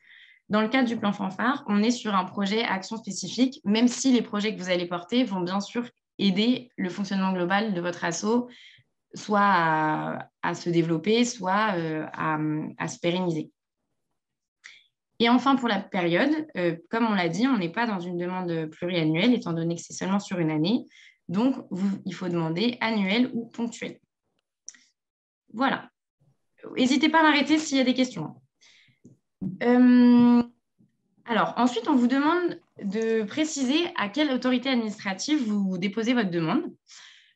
Dans le cadre du plan fanfare, on est sur un projet action spécifique, même si les projets que vous allez porter vont bien sûr aider le fonctionnement global de votre asso, soit à se développer, soit à se pérenniser. Et enfin, pour la période, comme on l'a dit, on n'est pas dans une demande pluriannuelle, étant donné que c'est seulement sur une année. Donc, il faut demander annuel ou ponctuel. Voilà. N'hésitez pas à m'arrêter s'il y a des questions. Alors, ensuite, on vous demande de préciser à quelle autorité administrative vous déposez votre demande.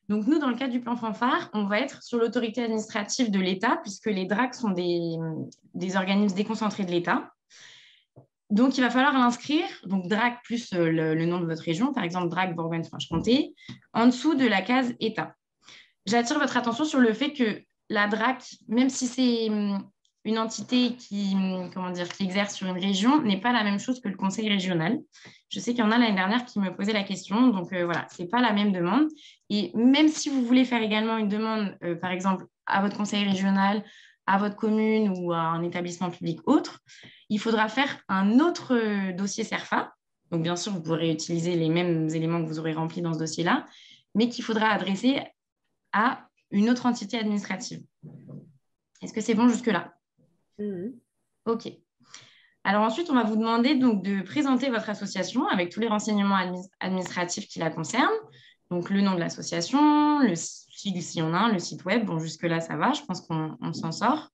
Donc, nous, dans le cadre du plan fanfare, on va être sur l'autorité administrative de l'État, puisque les DRAC sont des organismes déconcentrés de l'État. Donc, il va falloir l'inscrire, donc DRAC plus le nom de votre région, par exemple DRAC Bourgogne-Franche-Comté, en dessous de la case État. J'attire votre attention sur le fait que la DRAC, même si c'est une entité qui exerce sur une région, n'est pas la même chose que le conseil régional. Je sais qu'il y en a l'année dernière qui me posaient la question, donc voilà, ce n'est pas la même demande. Et même si vous voulez faire également une demande, par exemple, à votre conseil régional, à votre commune ou à un établissement public autre, il faudra faire un autre dossier CERFA. Donc, bien sûr, vous pourrez utiliser les mêmes éléments que vous aurez remplis dans ce dossier-là, mais qu'il faudra adresser à une autre entité administrative. Est-ce que c'est bon jusque-là? OK. Alors ensuite, on va vous demander donc de présenter votre association avec tous les renseignements administratifs qui la concernent. Donc, le nom de l'association, le sigle s'il y en a un, le site web. Bon, jusque-là, ça va, je pense qu'on s'en sort.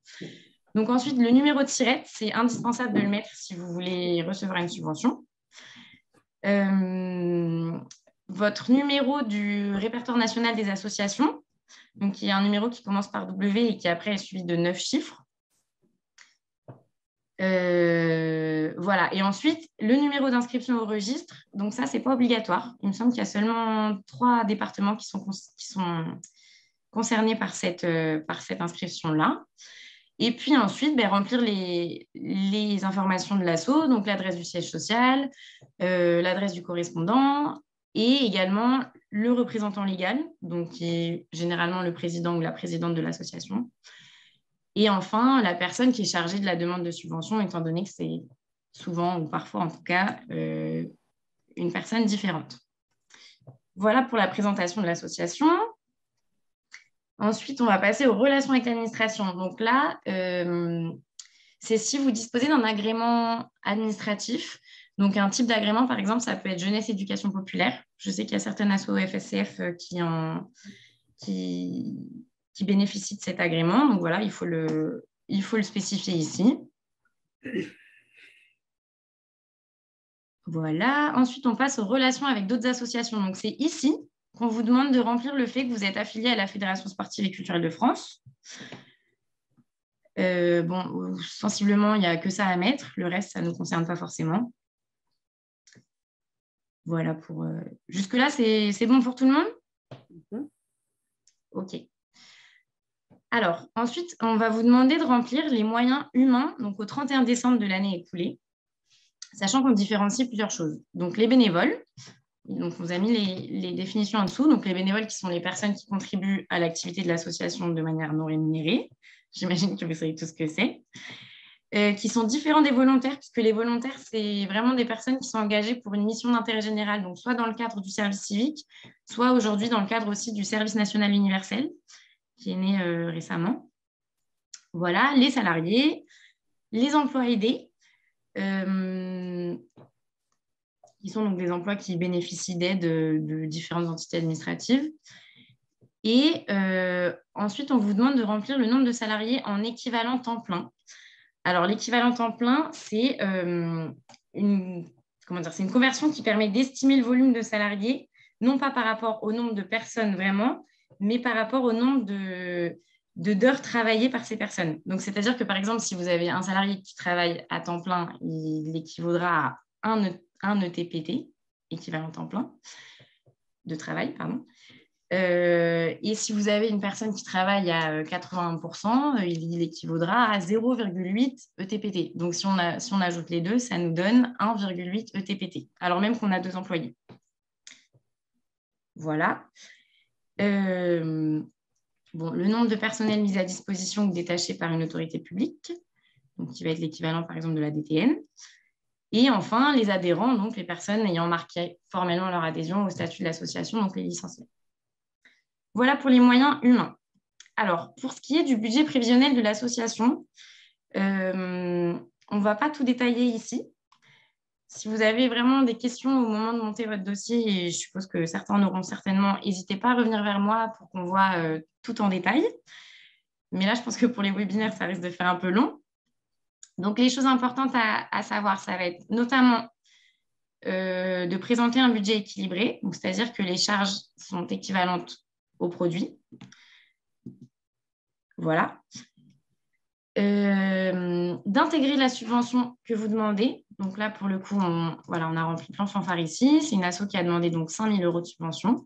Donc ensuite, le numéro de SIRET, c'est indispensable de le mettre si vous voulez recevoir une subvention. Votre numéro du répertoire national des associations, donc il y a un numéro qui commence par W et qui après est suivi de 9 chiffres. Voilà. Et ensuite, le numéro d'inscription au registre, donc ça, ce n'est pas obligatoire. Il me semble qu'il y a seulement 3 départements qui sont concernés par cette inscription-là. Et puis ensuite, remplir les informations de l'asso, donc l'adresse du siège social, l'adresse du correspondant et également le représentant légal, donc qui est généralement le président ou la présidente de l'association. Et enfin, la personne qui est chargée de la demande de subvention, étant donné que c'est souvent ou parfois en tout cas une personne différente. Voilà pour la présentation de l'association. Ensuite, on va passer aux relations avec l'administration. Donc là, c'est si vous disposez d'un agrément administratif. Donc, un type d'agrément, par exemple, ça peut être jeunesse éducation populaire. Je sais qu'il y a certaines assos FSCF qui bénéficient de cet agrément. Donc, voilà, il faut le spécifier ici. Voilà. Ensuite, on passe aux relations avec d'autres associations. Donc, c'est ici qu'on vous demande de remplir le fait que vous êtes affilié à la Fédération sportive et culturelle de France. Bon, sensiblement, il n'y a que ça à mettre. Le reste, ça ne nous concerne pas forcément. Voilà, pour jusque-là, c'est bon pour tout le monde? OK. Alors, ensuite, on va vous demander de remplir les moyens humains donc au 31 décembre de l'année écoulée, sachant qu'on différencie plusieurs choses. Donc, les bénévoles. Donc, on vous a mis les définitions en dessous. Donc, les bénévoles qui sont les personnes qui contribuent à l'activité de l'association de manière non rémunérée. J'imagine que vous savez tout ce que c'est. Qui sont différents des volontaires, puisque les volontaires, c'est vraiment des personnes qui sont engagées pour une mission d'intérêt général, donc soit dans le cadre du service civique, soit aujourd'hui dans le cadre aussi du service national universel, qui est né récemment. Voilà, les salariés, les emplois aidés, qui sont donc des emplois qui bénéficient d'aide de différentes entités administratives. Et ensuite, on vous demande de remplir le nombre de salariés en équivalent temps plein. Alors, l'équivalent temps plein, c'est une conversion qui permet d'estimer le volume de salariés, non pas par rapport au nombre de personnes vraiment, mais par rapport au nombre d'heures travaillées par ces personnes. Donc, c'est-à-dire que, par exemple, si vous avez un salarié qui travaille à temps plein, il équivaudra à un ETPT, équivalent temps plein, de travail, pardon. Et si vous avez une personne qui travaille à 80%, il équivaudra à 0,8 ETPT. Donc, si on ajoute les deux, ça nous donne 1,8 ETPT, alors même qu'on a 2 employés. Voilà. Bon, le nombre de personnel mis à disposition ou détaché par une autorité publique, donc qui va être l'équivalent, par exemple, de la DTN. Et enfin, les adhérents, donc les personnes ayant marqué formellement leur adhésion au statut de l'association, donc les licenciés. Voilà pour les moyens humains. Alors, pour ce qui est du budget prévisionnel de l'association, on ne va pas tout détailler ici. Si vous avez vraiment des questions au moment de monter votre dossier, et je suppose que certains en auront certainement, n'hésitez pas à revenir vers moi pour qu'on voit tout en détail. Mais là, je pense que pour les webinaires, ça risque de faire un peu long. Donc, les choses importantes à savoir, ça va être notamment de présenter un budget équilibré, c'est-à-dire que les charges sont équivalentes aux produits. Voilà. D'intégrer la subvention que vous demandez. Donc là, pour le coup, on a rempli le plan fanfare ici. C'est une asso qui a demandé donc 5 000 € de subvention.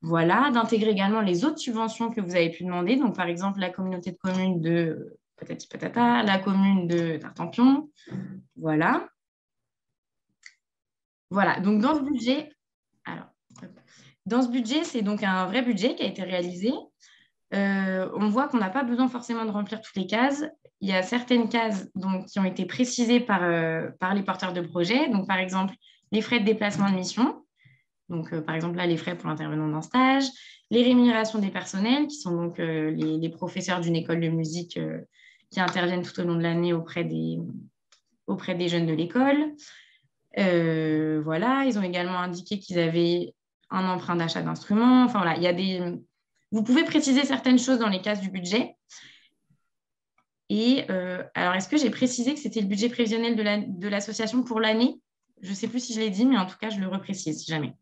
Voilà. D'intégrer également les autres subventions que vous avez pu demander. Donc, par exemple, la communauté de communes de Patati Patata, la commune de Tartampion. Voilà. Voilà. Donc, dans ce budget, c'est donc un vrai budget qui a été réalisé. On voit qu'on n'a pas besoin forcément de remplir toutes les cases. Il y a certaines cases donc, qui ont été précisées par les porteurs de projet. Donc, par exemple, les frais de déplacement de mission. Donc, par exemple, là, les frais pour l'intervenant d'un stage. Les rémunérations des personnels, qui sont donc les professeurs d'une école de musique qui interviennent tout au long de l'année auprès des jeunes de l'école. Voilà, ils ont également indiqué qu'ils avaient un emprunt d'achat d'instruments. Enfin, voilà, il y a des... Vous pouvez préciser certaines choses dans les cases du budget. Et alors, est-ce que j'ai précisé que c'était le budget prévisionnel de l'association pour l'année? Je ne sais plus si je l'ai dit, mais en tout cas, je le reprécise si jamais.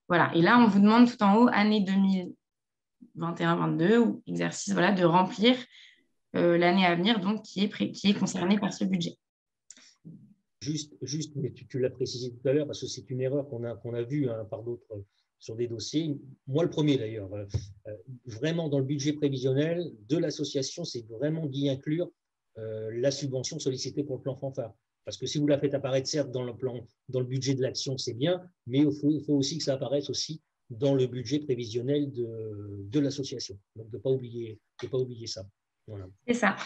Voilà. Et là, on vous demande tout en haut, année 2021-22, ou exercice, voilà, de remplir l'année à venir, donc qui est concernée par ce budget. Juste, mais tu l'as précisé tout à l'heure, parce que c'est une erreur qu'on a vue par d'autres sur des dossiers. Moi, le premier d'ailleurs, vraiment dans le budget prévisionnel de l'association, c'est vraiment d'y inclure la subvention sollicitée pour le plan fanfare. Parce que si vous la faites apparaître, certes, dans le budget de l'action, c'est bien, mais il faut aussi que ça apparaisse aussi dans le budget prévisionnel de l'association. Donc, de ne pas oublier ça. Voilà. C'est ça.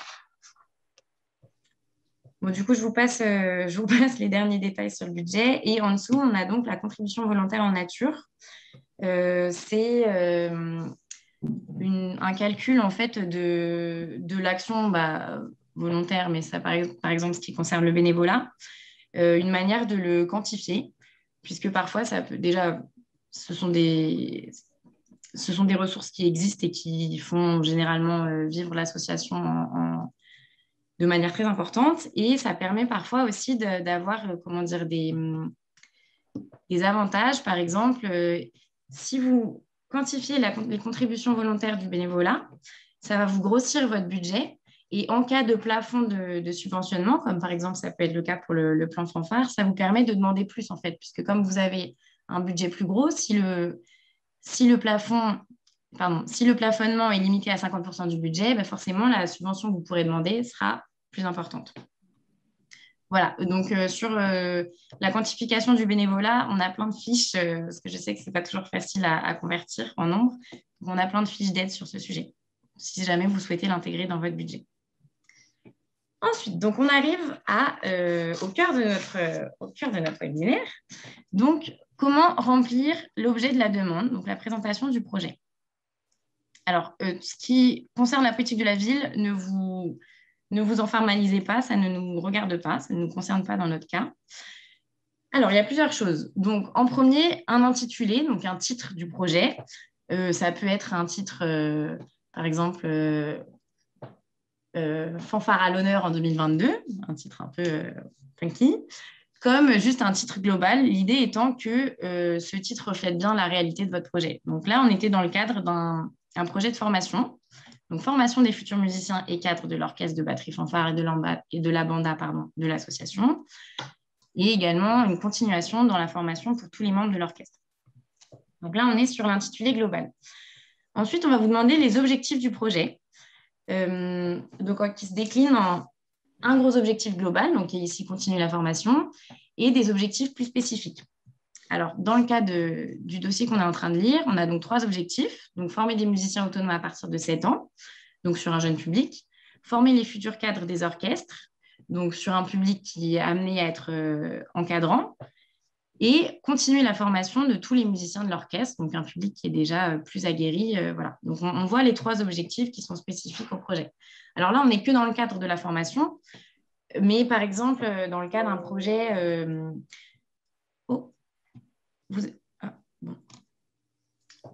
Bon, du coup, je vous passe les derniers détails sur le budget. Et en dessous, on a donc la contribution volontaire en nature. C'est un calcul en fait de l'action volontaire, mais ça, par exemple, ce qui concerne le bénévolat, une manière de le quantifier, puisque parfois, ça peut déjà, ce sont des ressources qui existent et qui font généralement vivre l'association de manière très importante, et ça permet parfois aussi d'avoir des avantages. Par exemple, si vous quantifiez les contributions volontaires du bénévolat, ça va vous grossir votre budget, et en cas de plafond de subventionnement, comme par exemple ça peut être le cas pour le plan fanfare, ça vous permet de demander plus en fait, puisque comme vous avez un budget plus gros, si le plafonnement est limité à 50% du budget, forcément la subvention que vous pourrez demander sera plus importante. Voilà, donc sur la quantification du bénévolat, on a plein de fiches, parce que je sais que ce n'est pas toujours facile à convertir en nombre. Donc on a plein de fiches d'aide sur ce sujet, si jamais vous souhaitez l'intégrer dans votre budget. Ensuite, donc on arrive au cœur de notre webinaire. Donc, comment remplir l'objet de la demande, donc la présentation du projet. Alors, ce qui concerne la politique de la ville, ne vous en formalisez pas, ça ne nous regarde pas, ça ne nous concerne pas dans notre cas. Alors, il y a plusieurs choses. Donc, en premier, un intitulé, donc un titre du projet. Ça peut être un titre, par exemple, fanfare à l'honneur en 2022, un titre un peu funky, comme juste un titre global, l'idée étant que ce titre reflète bien la réalité de votre projet. Donc là, on était dans le cadre d'un projet de formation, donc formation des futurs musiciens et cadres de l'orchestre de batterie fanfare et de la banda de l'association, et également une continuation dans la formation pour tous les membres de l'orchestre. Donc là, on est sur l'intitulé global. Ensuite, on va vous demander les objectifs du projet, donc qui se déclinent en un gros objectif global, donc qui est ici continue la formation, et des objectifs plus spécifiques. Alors, dans le cas du dossier qu'on est en train de lire, on a donc 3 objectifs. Donc, former des musiciens autonomes à partir de 7 ans, donc sur un jeune public, former les futurs cadres des orchestres, donc sur un public qui est amené à être encadrant, et continuer la formation de tous les musiciens de l'orchestre, donc un public qui est déjà plus aguerri. Voilà. Donc on voit les 3 objectifs qui sont spécifiques au projet. Alors là, on n'est que dans le cadre de la formation, mais par exemple, dans le cas d'un projet... bon.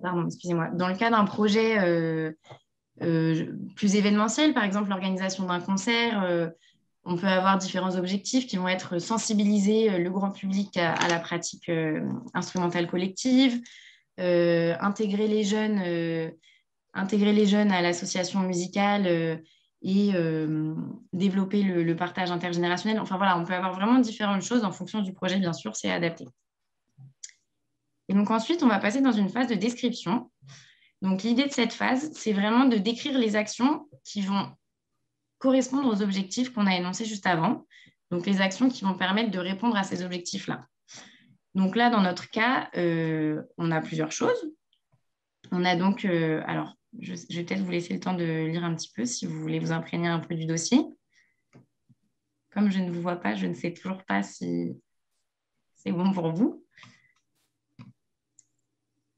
Pardon, excusez-moi. Dans le cas d'un projet plus événementiel, par exemple l'organisation d'un concert, on peut avoir différents objectifs qui vont être sensibiliser le grand public à la pratique instrumentale collective, intégrer les jeunes à l'association musicale et développer le partage intergénérationnel. Enfin voilà, on peut avoir vraiment différentes choses en fonction du projet, bien sûr, c'est adapté. Et donc ensuite, on va passer dans une phase de description. Donc l'idée de cette phase, c'est vraiment de décrire les actions qui vont correspondre aux objectifs qu'on a énoncés juste avant. Donc les actions qui vont permettre de répondre à ces objectifs-là. Donc là, dans notre cas, on a plusieurs choses. On a donc, alors, je vais peut-être vous laisser le temps de lire un petit peu si vous voulez vous imprégner un peu du dossier. Comme je ne vous vois pas, je ne sais toujours pas si c'est bon pour vous.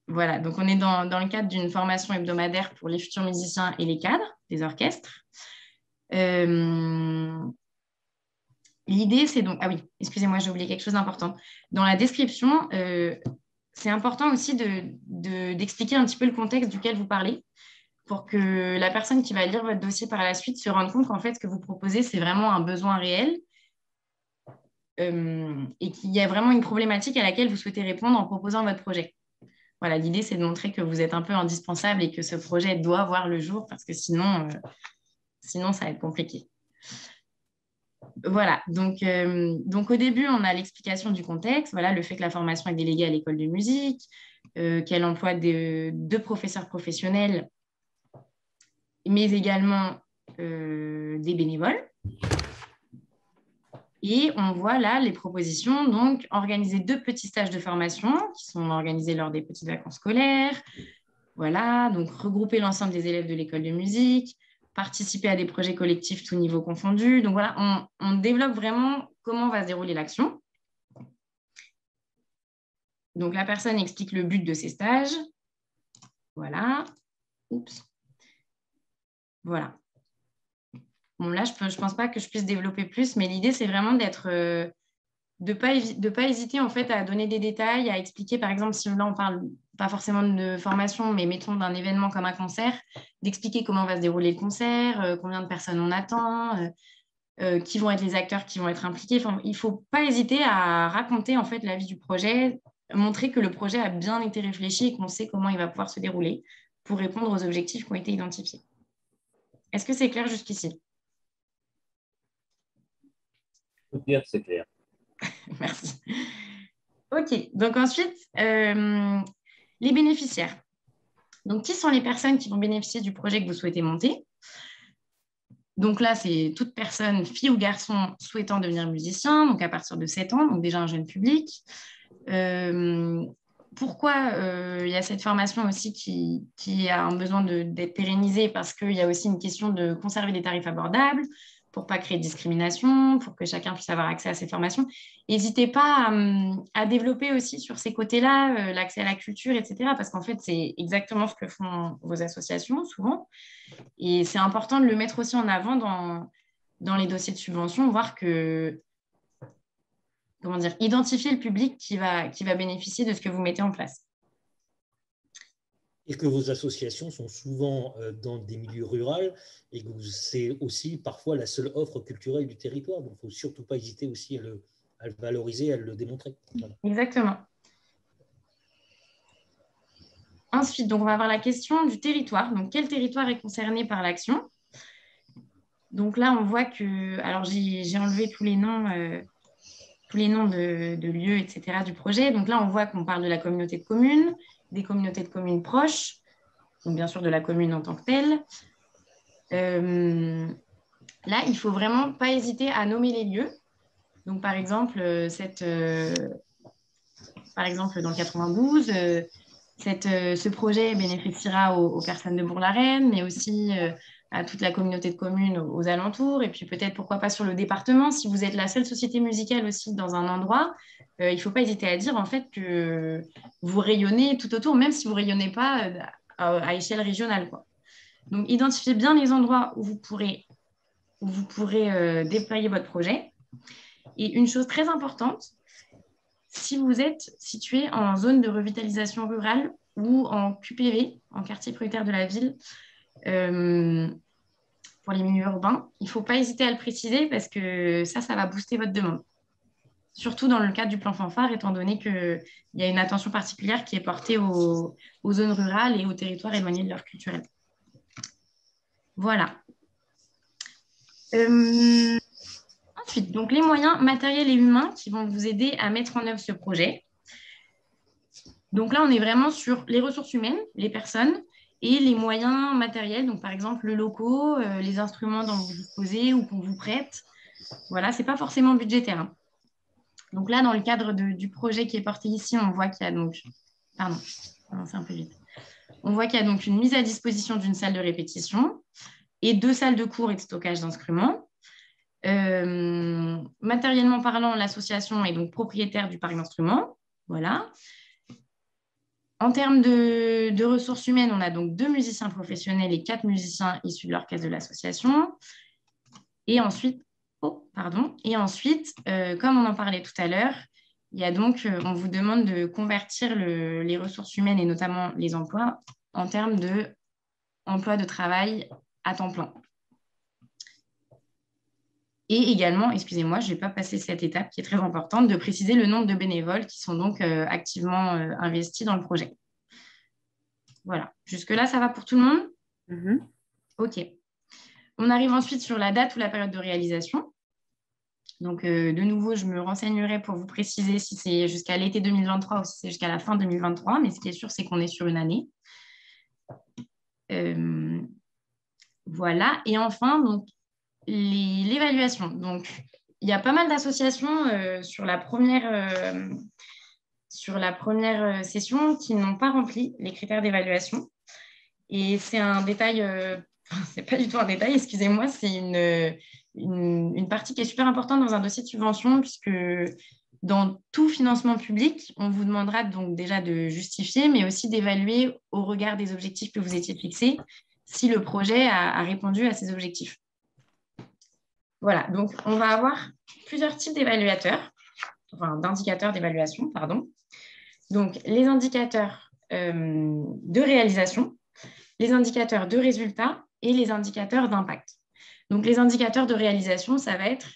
Voilà, donc on est dans le cadre d'une formation hebdomadaire pour les futurs musiciens et les cadres des orchestres. L'idée, c'est donc... Ah oui, excusez-moi, j'ai oublié quelque chose d'important. Dans la description, c'est important aussi d'expliquer un petit peu le contexte duquel vous parlez pour que la personne qui va lire votre dossier par la suite se rende compte qu'en fait, ce que vous proposez, c'est vraiment un besoin réel et qu'il y a vraiment une problématique à laquelle vous souhaitez répondre en proposant votre projet. Voilà, l'idée, c'est de montrer que vous êtes un peu indispensable et que ce projet doit voir le jour parce que sinon ça va être compliqué. Voilà, donc au début, on a l'explication du contexte, voilà, le fait que la formation est déléguée à l'école de musique, qu'elle emploie 2 professeurs professionnels, mais également des bénévoles. Et on voit là les propositions, donc organiser 2 petits stages de formation qui sont organisés lors des petites vacances scolaires. Voilà, donc regrouper l'ensemble des élèves de l'école de musique, participer à des projets collectifs tous niveaux confondus. Donc voilà, on développe vraiment comment va se dérouler l'action. Donc la personne explique le but de ces stages. Voilà. Oups. Voilà. Bon, là, je ne pense pas que je puisse développer plus, mais l'idée, c'est vraiment de ne pas hésiter en fait, à donner des détails, à expliquer, par exemple, si là, on parle pas forcément de formation, mais mettons d'un événement comme un concert, d'expliquer comment va se dérouler le concert, combien de personnes on attend, qui vont être les acteurs qui vont être impliqués. Enfin, il ne faut pas hésiter à raconter en fait, la vie du projet, montrer que le projet a bien été réfléchi et qu'on sait comment il va pouvoir se dérouler pour répondre aux objectifs qui ont été identifiés. Est-ce que c'est clair jusqu'ici ? Bien, c'est clair. Merci. OK, donc ensuite, les bénéficiaires. Donc, qui sont les personnes qui vont bénéficier du projet que vous souhaitez monter? Donc là, c'est toute personne, fille ou garçon, souhaitant devenir musicien, donc à partir de 7 ans, donc déjà un jeune public. Pourquoi il y a cette formation aussi qui a un besoin d'être pérennisée? Parce qu'il y a aussi une question de conserver des tarifs abordables, pour ne pas créer de discrimination, pour que chacun puisse avoir accès à ces formations. N'hésitez pas à développer aussi sur ces côtés-là l'accès à la culture, etc. Parce qu'en fait, c'est exactement ce que font vos associations souvent. Et c'est important de le mettre aussi en avant dans les dossiers de subvention, voir que, comment dire, identifier le public qui va bénéficier de ce que vous mettez en place. Et que vos associations sont souvent dans des milieux ruraux et que c'est aussi parfois la seule offre culturelle du territoire. Donc, il ne faut surtout pas hésiter aussi à le valoriser, à le démontrer. Voilà. Exactement. Ensuite, donc, on va avoir la question du territoire. Donc, quel territoire est concerné par l'action? Donc là, on voit que... Alors, j'ai enlevé tous les noms de lieux, etc. du projet. Donc là, on voit qu'on parle de la communauté de communes, des communautés de communes proches, donc bien sûr de la commune en tant que telle. Là, il ne faut vraiment pas hésiter à nommer les lieux. Donc par exemple, dans le 92, ce projet bénéficiera aux personnes de Bourg-la-Reine, mais aussi à toute la communauté de communes aux alentours, et puis peut-être, pourquoi pas, sur le département. Si vous êtes la seule société musicale aussi dans un endroit, il ne faut pas hésiter à dire en fait que vous rayonnez tout autour, même si vous ne rayonnez pas à échelle régionale, quoi. Donc, identifiez bien les endroits où vous pourrez déployer votre projet. Et une chose très importante, si vous êtes situé en zone de revitalisation rurale ou en QPV, en quartier prioritaire de la ville, pour les milieux urbains, il ne faut pas hésiter à le préciser parce que ça va booster votre demande. Surtout dans le cadre du plan fanfare, étant donné qu'il y a une attention particulière qui est portée aux zones rurales et aux territoires éloignés de leur culturel. Voilà. Ensuite, donc les moyens matériels et humains qui vont vous aider à mettre en œuvre ce projet. Donc là, on est vraiment sur les ressources humaines, les personnes, et les moyens matériels, donc par exemple le locaux, les instruments dont vous disposez ou qu'on vous prête. Voilà, ce n'est pas forcément budgétaire, hein. Donc là, dans le cadre du projet qui est porté ici, on voit qu'il y a donc... Pardon, c'est un peu vite. On voit qu'il y a donc une mise à disposition d'une salle de répétition et 2 salles de cours et de stockage d'instruments. Matériellement parlant, l'association est donc propriétaire du parc d'instruments. Voilà. En termes de ressources humaines, on a donc 2 musiciens professionnels et 4 musiciens issus de l'orchestre de l'association. Et ensuite, comme on en parlait tout à l'heure, il y a donc, on vous demande de convertir les ressources humaines et notamment les emplois en termes d'emploi de travail à temps plein. Et également, excusez-moi, je ne vais pas passer cette étape qui est très importante, de préciser le nombre de bénévoles qui sont donc activement investis dans le projet. Voilà. Jusque-là, ça va pour tout le monde? OK. On arrive ensuite sur la date ou la période de réalisation. Donc, de nouveau, je me renseignerai pour vous préciser si c'est jusqu'à l'été 2023 ou si c'est jusqu'à la fin 2023. Mais ce qui est sûr, c'est qu'on est sur une année. Voilà. Et enfin, donc, l'évaluation. Donc, il y a pas mal d'associations sur la première session qui n'ont pas rempli les critères d'évaluation. Et c'est un détail, c'est pas du tout un détail, excusez-moi, c'est une partie qui est super importante dans un dossier de subvention, puisque dans tout financement public, on vous demandera donc déjà de justifier, mais aussi d'évaluer au regard des objectifs que vous étiez fixés, si le projet a répondu à ces objectifs. Voilà, donc on va avoir plusieurs types d'évaluateurs, enfin d'indicateurs d'évaluation, pardon. Donc les indicateurs de réalisation, les indicateurs de résultats et les indicateurs d'impact. Donc les indicateurs de réalisation, ça va être,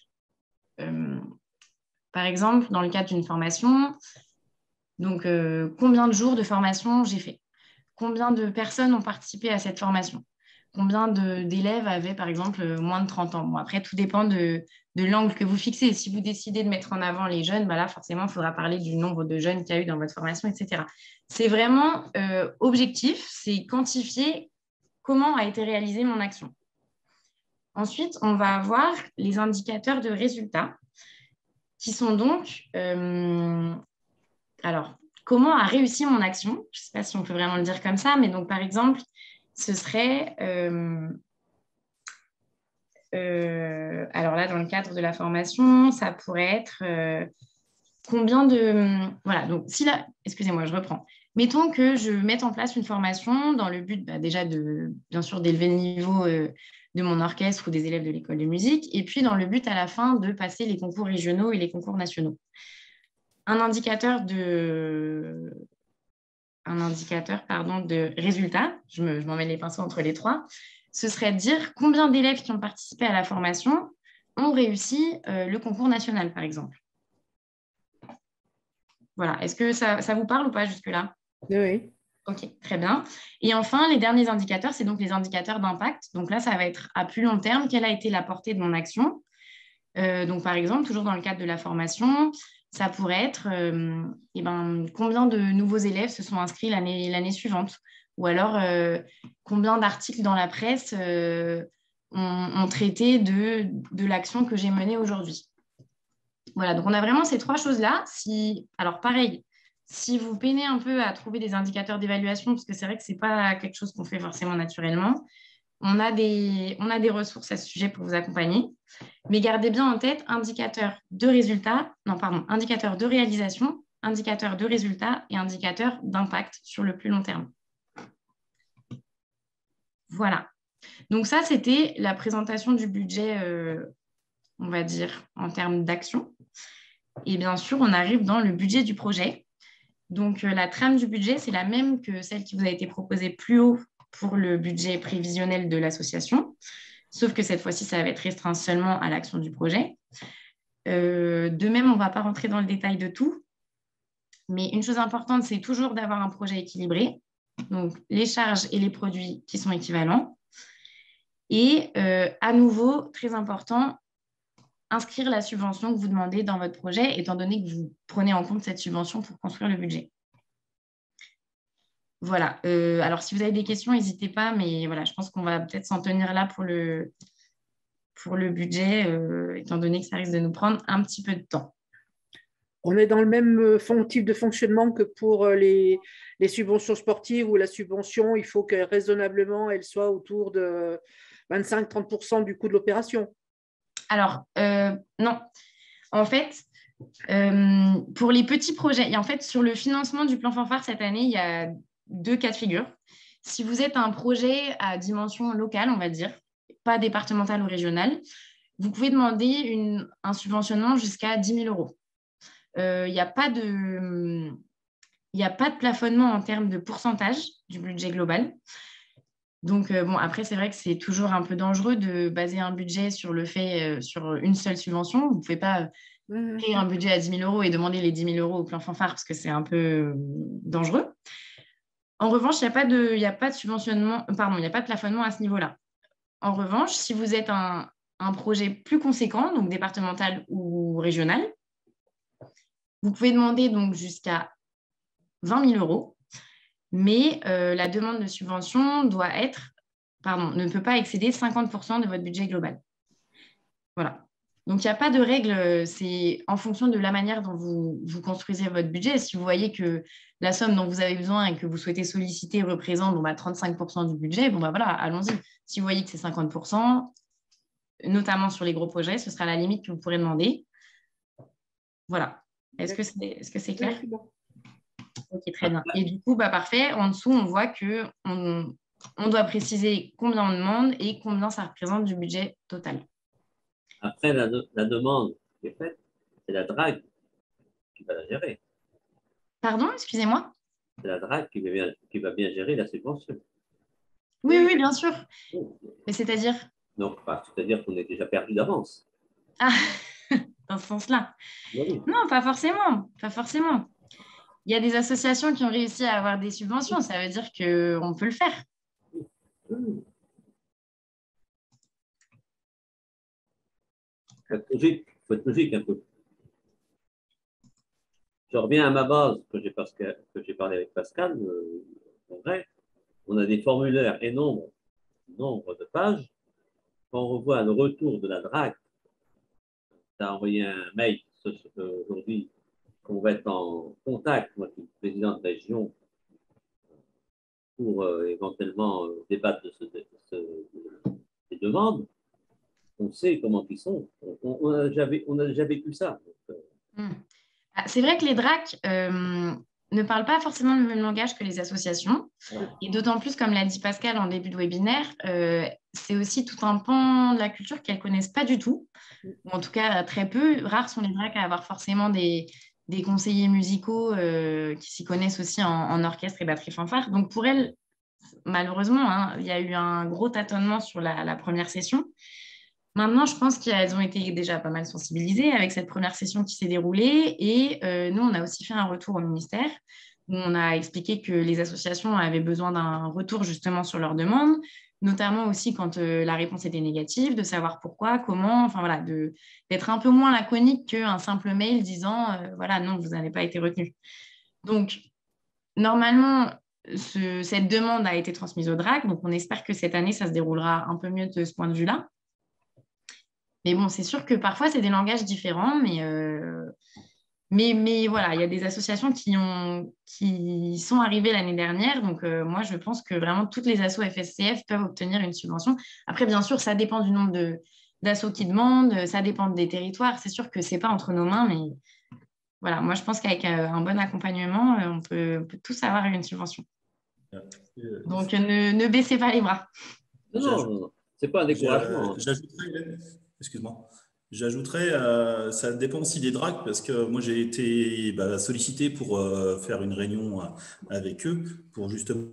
par exemple, dans le cadre d'une formation, donc combien de jours de formation j'ai fait, combien de personnes ont participé à cette formation, combien d'élèves avaient, par exemple, moins de 30 ans. Bon, après, tout dépend de l'angle que vous fixez. Si vous décidez de mettre en avant les jeunes, bah là, forcément, il faudra parler du nombre de jeunes qu'il y a eu dans votre formation, etc. C'est vraiment objectif, c'est quantifier comment a été réalisée mon action. Ensuite, on va avoir les indicateurs de résultats qui sont donc... alors, comment a réussi mon action? Je ne sais pas si on peut vraiment le dire comme ça, mais donc, par exemple, ce serait, alors là, dans le cadre de la formation, ça pourrait être combien de... Voilà, donc si là, excusez-moi, je reprends. Mettons que je mette en place une formation dans le but déjà bien sûr, d'élever le niveau de mon orchestre ou des élèves de l'école de musique, et puis dans le but à la fin de passer les concours régionaux et les concours nationaux. Un indicateur de résultats, je m'en mets les pinceaux entre les trois, ce serait de dire combien d'élèves qui ont participé à la formation ont réussi le concours national, par exemple. Voilà, est-ce que ça vous parle ou pas jusque-là? Oui. Ok, très bien. Et enfin, les derniers indicateurs, c'est donc les indicateurs d'impact. Donc là, ça va être à plus long terme, quelle a été la portée de mon action. Donc par exemple, toujours dans le cadre de la formation, ça pourrait être combien de nouveaux élèves se sont inscrits l'année suivante, ou alors combien d'articles dans la presse ont traité de l'action que j'ai menée aujourd'hui. Voilà, donc on a vraiment ces 3 choses-là. Alors pareil, si vous peinez un peu à trouver des indicateurs d'évaluation, parce que c'est vrai que ce n'est pas quelque chose qu'on fait forcément naturellement, On a des ressources à ce sujet pour vous accompagner. Mais gardez bien en tête indicateur de résultat, non, pardon, indicateur de réalisation, indicateur de résultat et indicateur d'impact sur le plus long terme. Voilà. Donc ça, c'était la présentation du budget, on va dire, en termes d'action. Et bien sûr, on arrive dans le budget du projet. Donc, la trame du budget, c'est la même que celle qui vous a été proposée plus haut pour le budget prévisionnel de l'association, sauf que cette fois-ci, ça va être restreint seulement à l'action du projet. De même, on ne va pas rentrer dans le détail de tout, mais une chose importante, c'est toujours d'avoir un projet équilibré, donc les charges et les produits qui sont équivalents. Et à nouveau, très important, inscrire la subvention que vous demandez dans votre projet, étant donné que vous prenez en compte cette subvention pour construire le budget. Voilà. Alors, si vous avez des questions, n'hésitez pas, mais voilà, je pense qu'on va peut-être s'en tenir là pour le budget, étant donné que ça risque de nous prendre un petit peu de temps. On est dans le même type de fonctionnement que pour les subventions sportives où la subvention, il faut que raisonnablement, elle soit autour de 25-30% du coût de l'opération. Alors, non. En fait, pour les petits projets, et en fait, sur le financement du plan Fanfare cette année, il y a 2 cas de figure. Si vous êtes un projet à dimension locale, on va dire, pas départementale ou régionale, vous pouvez demander un subventionnement jusqu'à 10 000 euros. Il n'y a pas de plafonnement en termes de pourcentage du budget global. Donc, bon, après, c'est vrai que c'est toujours un peu dangereux de baser un budget sur le fait, sur une seule subvention. Vous ne pouvez pas créer un budget à 10 000 euros et demander les 10 000 euros au plan Fanfare parce que c'est un peu dangereux. En revanche, il n'y a pas de subventionnement, pardon, il n'y a pas de plafonnement à ce niveau-là. En revanche, si vous êtes un projet plus conséquent, donc départemental ou régional, vous pouvez demander donc jusqu'à 20 000 euros, mais la demande de subvention ne peut pas excéder 50% de votre budget global. Voilà. Donc, il n'y a pas de règle, c'est en fonction de la manière dont vous construisez votre budget. Si vous voyez que la somme dont vous avez besoin et que vous souhaitez solliciter représente 35% du budget, voilà, allons-y. Si vous voyez que c'est 50%, notamment sur les gros projets, ce sera la limite que vous pourrez demander. Voilà. Est-ce que c'est clair? Ok, très bien. Et du coup, parfait. En dessous, on voit qu'on doit préciser combien on demande et combien ça représente du budget total. Après, la demande qui est faite, c'est la DRAC qui va la gérer. Pardon, excusez-moi? C'est la DRAC qui va bien gérer la subvention. Oui, bien sûr. Mais c'est-à-dire? Donc, c'est-à-dire qu'on est déjà perdu d'avance. Ah, dans ce sens-là. Oui. Non, pas forcément. Pas forcément. Il y a des associations qui ont réussi à avoir des subventions. Ça veut dire qu'on peut le faire. Il faut être logique un peu. Je reviens à ma base que j'ai parlé avec Pascal. En vrai, on a des formulaires et nombre de pages. Quand on revoit le retour de la DRAC, tu as envoyé un mail aujourd'hui qu'on va être en contact, moi qui suis président de région, pour éventuellement débattre de ces demandes. On sait comment ils sont. On a déjà vécu ça. C'est vrai que les DRAC ne parlent pas forcément le même langage que les associations. Et d'autant plus, comme l'a dit Pascal en début de webinaire, c'est aussi tout un pan de la culture qu'elles ne connaissent pas du tout, ou en tout cas très peu. Rares sont les DRAC à avoir forcément des conseillers musicaux qui s'y connaissent aussi en orchestre et batterie fanfare. Donc pour elles, malheureusement, il y a eu un gros tâtonnement sur la première session. Maintenant, je pense qu'elles ont été déjà pas mal sensibilisées avec cette première session qui s'est déroulée. Et nous, on a aussi fait un retour au ministère où on a expliqué que les associations avaient besoin d'un retour justement sur leurs demandes, notamment aussi quand la réponse était négative, de savoir pourquoi, comment, enfin voilà, d'être un peu moins laconique qu'un simple mail disant voilà, non, vous n'avez pas été retenu. Donc, normalement, cette demande a été transmise au DRAC, donc on espère que cette année, ça se déroulera un peu mieux de ce point de vue-là. Mais bon, c'est sûr que parfois, c'est des langages différents, mais Mais voilà, il y a des associations qui sont arrivées l'année dernière. Donc, moi, je pense que vraiment toutes les assos FSCF peuvent obtenir une subvention. Après, bien sûr, ça dépend du nombre d'assos qui demandent, ça dépend des territoires. C'est sûr que ce n'est pas entre nos mains, mais voilà, moi, je pense qu'avec un bon accompagnement, on peut tous avoir une subvention. Donc, ne baissez pas les bras. Non, ce n'est pas un découragement. Excuse-moi. J'ajouterais, ça dépend aussi des DRAC, parce que moi j'ai été sollicité pour faire une réunion avec eux pour justement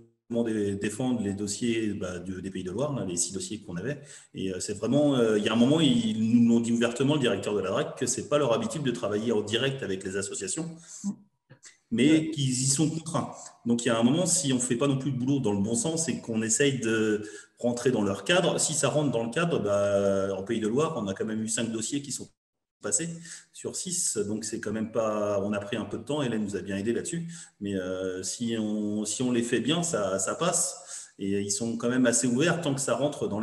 défendre les dossiers des Pays de Loire, là, les 6 dossiers qu'on avait. Et c'est vraiment, il y a un moment, ils nous l'ont dit ouvertement, le directeur de la DRAC, que ce n'est pas leur habitude de travailler en direct avec les associations, mais qu'ils y sont contraints. Donc il y a un moment, si on ne fait pas non plus de boulot dans le bon sens et qu'on essaye de rentrer dans leur cadre, si ça rentre dans le cadre, en Pays de Loire, on a quand même eu 5 dossiers qui sont passés sur 6, donc c'est quand même pas, on a pris un peu de temps, Hélène nous a bien aidé là-dessus, mais si on les fait bien, ça passe, et ils sont quand même assez ouverts tant que ça rentre dans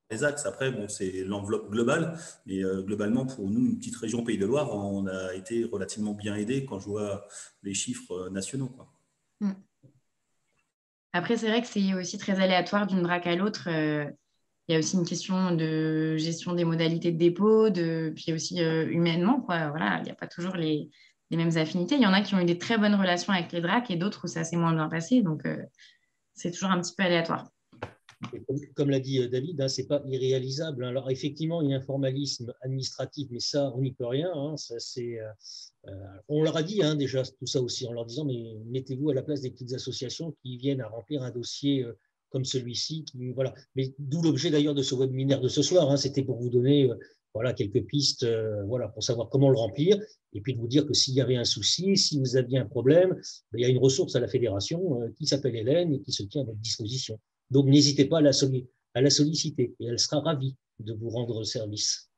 les axes. Après, bon, c'est l'enveloppe globale, mais globalement, pour nous, une petite région Pays de Loire, on a été relativement bien aidés quand je vois les chiffres nationaux, quoi. Après, c'est vrai que c'est aussi très aléatoire d'une DRAC à l'autre. Il y a aussi une question de gestion des modalités de dépôt, puis aussi humainement, quoi. Voilà, il n'y a pas toujours les mêmes affinités. Il y en a qui ont eu des très bonnes relations avec les DRAC et d'autres où ça s'est moins bien passé. Donc, c'est toujours un petit peu aléatoire. Comme l'a dit David, hein, ce n'est pas irréalisable. Alors, effectivement, il y a un formalisme administratif, mais ça, on n'y peut rien. Hein, on leur a dit déjà tout ça aussi, en leur disant, mais mettez-vous à la place des petites associations qui viennent à remplir un dossier comme celui-ci. Voilà. Mais d'où l'objet d'ailleurs de ce webinaire de ce soir. Hein, c'était pour vous donner quelques pistes pour savoir comment le remplir, et puis de vous dire que s'il y avait un souci, si vous aviez un problème, il y a une ressource à la fédération qui s'appelle Hélène et qui se tient à votre disposition. Donc, n'hésitez pas à la solliciter et elle sera ravie de vous rendre service.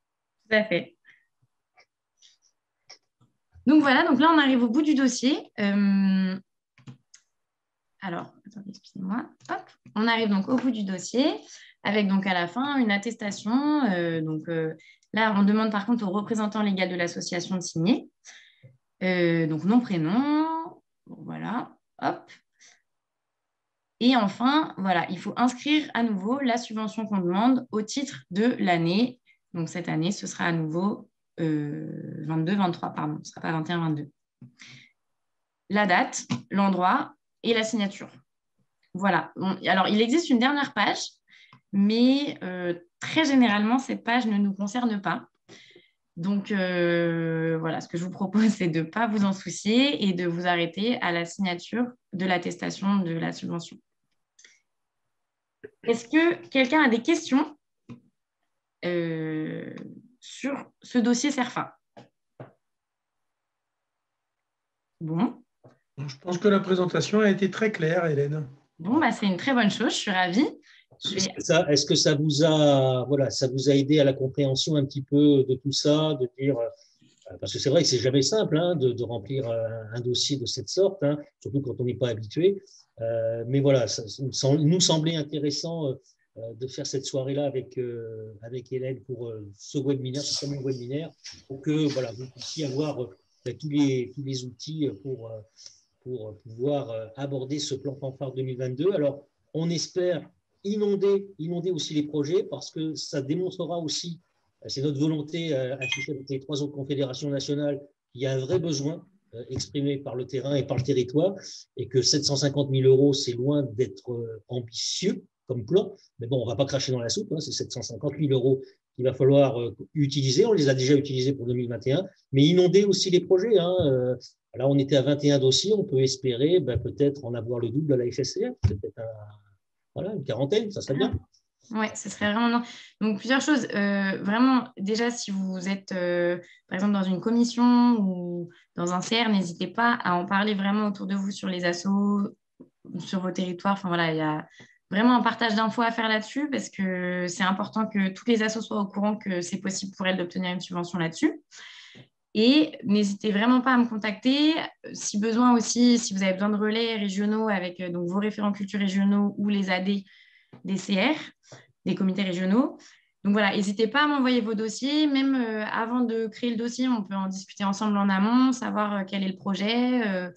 Tout à fait. Donc, voilà, donc là, on arrive au bout du dossier. Alors, attendez, excusez-moi. Hop. On arrive donc au bout du dossier avec donc à la fin une attestation. Là, on demande par contre au représentant légal de l'association de signer. Donc, nom, prénom. Voilà. Hop. Et enfin, voilà, il faut inscrire à nouveau la subvention qu'on demande au titre de l'année. Donc, cette année, ce sera à nouveau 22-23, pardon, ce ne sera pas 21-22. La date, l'endroit et la signature. Voilà. Alors, il existe une dernière page, mais très généralement, cette page ne nous concerne pas. Donc, voilà, ce que je vous propose, c'est de ne pas vous en soucier et de vous arrêter à la signature de l'attestation de la subvention. Est-ce que quelqu'un a des questions sur ce dossier CERFA? Bon. Je pense que la présentation a été très claire, Hélène. Bon, c'est une très bonne chose, je suis ravie. Est-ce que ça vous a aidé à la compréhension un petit peu de tout ça, de dire, parce que c'est vrai que c'est jamais simple de remplir un dossier de cette sorte, surtout quand on n'est pas habitué. Mais voilà, ça nous semblait intéressant de faire cette soirée-là avec Hélène pour ce webinaire, ce premier webinaire, pour que vous puissiez avoir tous les outils pour pouvoir aborder ce plan fanfare 2022. Alors, on espère inonder aussi les projets, parce que ça démontrera aussi, c'est notre volonté affichée avec les 3 autres confédérations nationales, qu'il y a un vrai besoin exprimé par le terrain et par le territoire, et que 750 000 €, c'est loin d'être ambitieux comme plan, mais bon, on ne va pas cracher dans la soupe, c'est 750 000 € qu'il va falloir utiliser. On les a déjà utilisés pour 2021, mais inonder aussi les projets. Là, on était à 21 dossiers, on peut espérer peut-être en avoir le double à la FSCF, peut-être une quarantaine, ça serait bien. Oui, ce serait vraiment... Donc, plusieurs choses. Vraiment, déjà, si vous êtes, par exemple, dans une commission ou dans un CR, n'hésitez pas à en parler vraiment autour de vous sur les assos, sur vos territoires. Enfin, voilà, il y a vraiment un partage d'infos à faire là-dessus, parce que c'est important que toutes les assos soient au courant que c'est possible pour elles d'obtenir une subvention là-dessus. Et n'hésitez vraiment pas à me contacter. Si besoin aussi, si vous avez besoin de relais régionaux avec vos référents culture régionaux ou les AD des CR, des comités régionaux, Donc voilà, n'hésitez pas à m'envoyer vos dossiers. Même avant de créer le dossier, on peut en discuter ensemble en amont, savoir quel est le projet,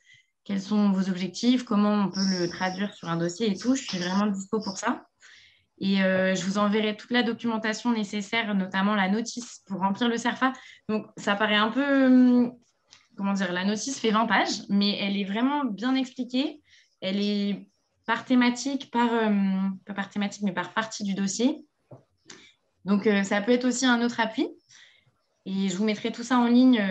quels sont vos objectifs, comment on peut le traduire sur un dossier et tout. Je suis vraiment dispo pour ça. Et je vous enverrai toute la documentation nécessaire, notamment la notice pour remplir le CERFA. Donc ça paraît un peu, comment dire, la notice fait 20 pages, mais elle est vraiment bien expliquée. Elle est par thématique, pas par thématique, mais par partie du dossier. Donc, ça peut être aussi un autre appui. Et je vous mettrai tout ça en ligne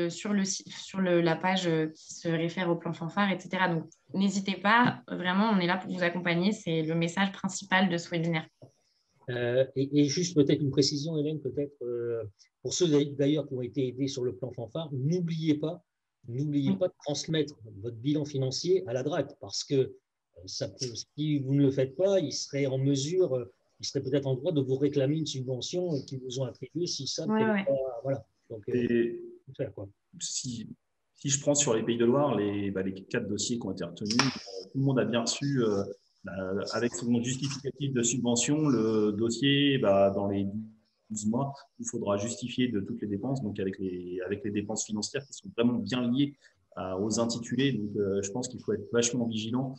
sur la page qui se réfère au plan fanfare, etc. Donc, n'hésitez pas. Vraiment, on est là pour vous accompagner. C'est le message principal de ce webinaire. Et juste peut-être une précision, Hélène, peut-être pour ceux d'ailleurs qui ont été aidés sur le plan fanfare, n'oubliez pas de transmettre votre bilan financier à la DRAC parce que si vous ne le faites pas, ils seraient en mesure... ils seraient peut-être en droit de vous réclamer une subvention qu'ils vous ont attribuée s'ils savent qu'elle pas… Voilà. Donc, faire quoi. Si je prends sur les Pays de Loire, les 4 dossiers qui ont été retenus, tout le monde a bien reçu, avec son justificatif de subvention, le dossier, dans les 12 mois, il faudra justifier de toutes les dépenses, donc avec les dépenses financières qui sont vraiment bien liées aux intitulés. Donc, je pense qu'il faut être vachement vigilant,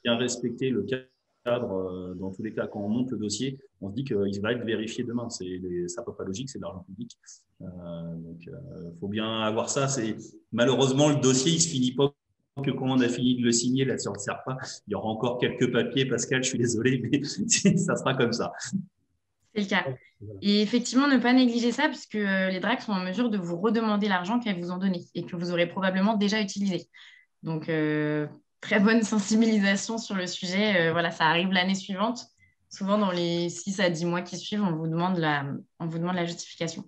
bien respecter le cadre. Dans tous les cas, quand on monte le dossier, on se dit qu'il va être vérifié demain. Ça ne peut pas logique, c'est de l'argent public. Donc, il faut bien avoir ça. Malheureusement, le dossier, il ne se finit pas que quand on a fini de le signer là sur le CERFA. Il y aura encore quelques papiers, Pascal, je suis désolé, mais ça sera comme ça. C'est le cas. Et effectivement, ne pas négliger ça, puisque les DRAC sont en mesure de vous redemander l'argent qu'elles vous ont donné et que vous aurez probablement déjà utilisé. Donc, très bonne sensibilisation sur le sujet. Voilà, ça arrive l'année suivante. Souvent, dans les 6 à 10 mois qui suivent, on vous demande la justification.